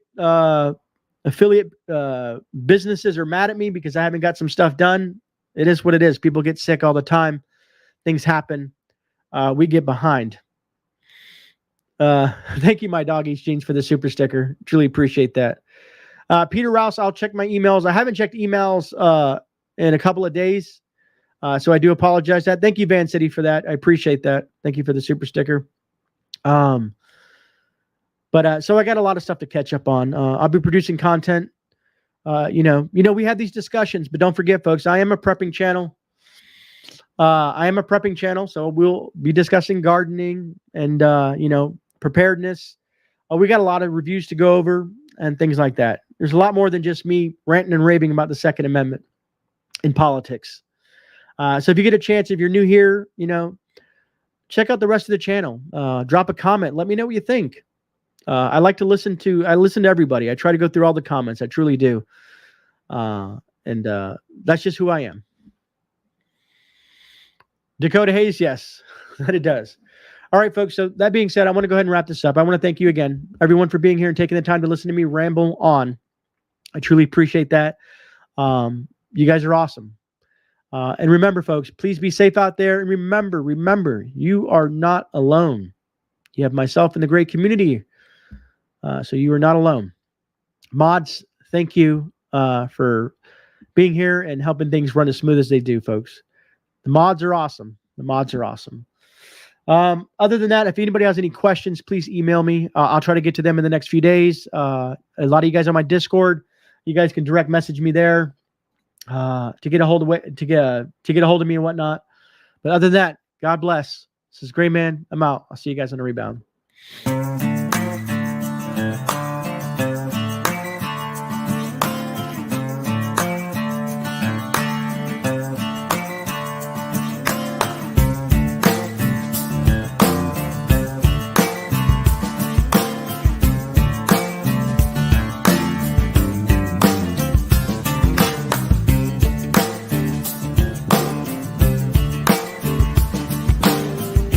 businesses are mad at me because I haven't got some stuff done. It is what it is. People get sick all the time. Things happen. We get behind. Thank you, my dog eats jeans, for the super sticker. Truly appreciate that. Peter Rouse, I'll check my emails. I haven't checked emails in a couple of days. So I do apologize that. Thank you, Van City, for that. I appreciate that. Thank you for the super sticker. So I got a lot of stuff to catch up on. I'll be producing content. We have these discussions, but don't forget, folks, I am a prepping channel. So we'll be discussing gardening and, preparedness. We got a lot of reviews to go over and things like that. There's a lot more than just me ranting and raving about the Second Amendment in politics. So if you get a chance, if you're new here, check out the rest of the channel. Drop a comment. Let me know what you think. I listen to everybody. I try to go through all the comments. I truly do. And that's just who I am. Dakota Hayes, yes, that it does. All right, folks. So that being said, I want to go ahead and wrap this up. I want to thank you again, everyone, for being here and taking the time to listen to me ramble on. I truly appreciate that. You guys are awesome. And remember, folks, please be safe out there. And remember, you are not alone. You have myself and the great community. So you are not alone. Mods, thank you for being here and helping things run as smooth as they do, folks. The mods are awesome. Other than that, if anybody has any questions, please email me. I'll try to get to them in the next few days. A lot of you guys on my Discord, you guys can direct message me there to get a hold of me and whatnot. But other than that, God bless. This is GreyMan. I'm out. I'll see you guys on the rebound.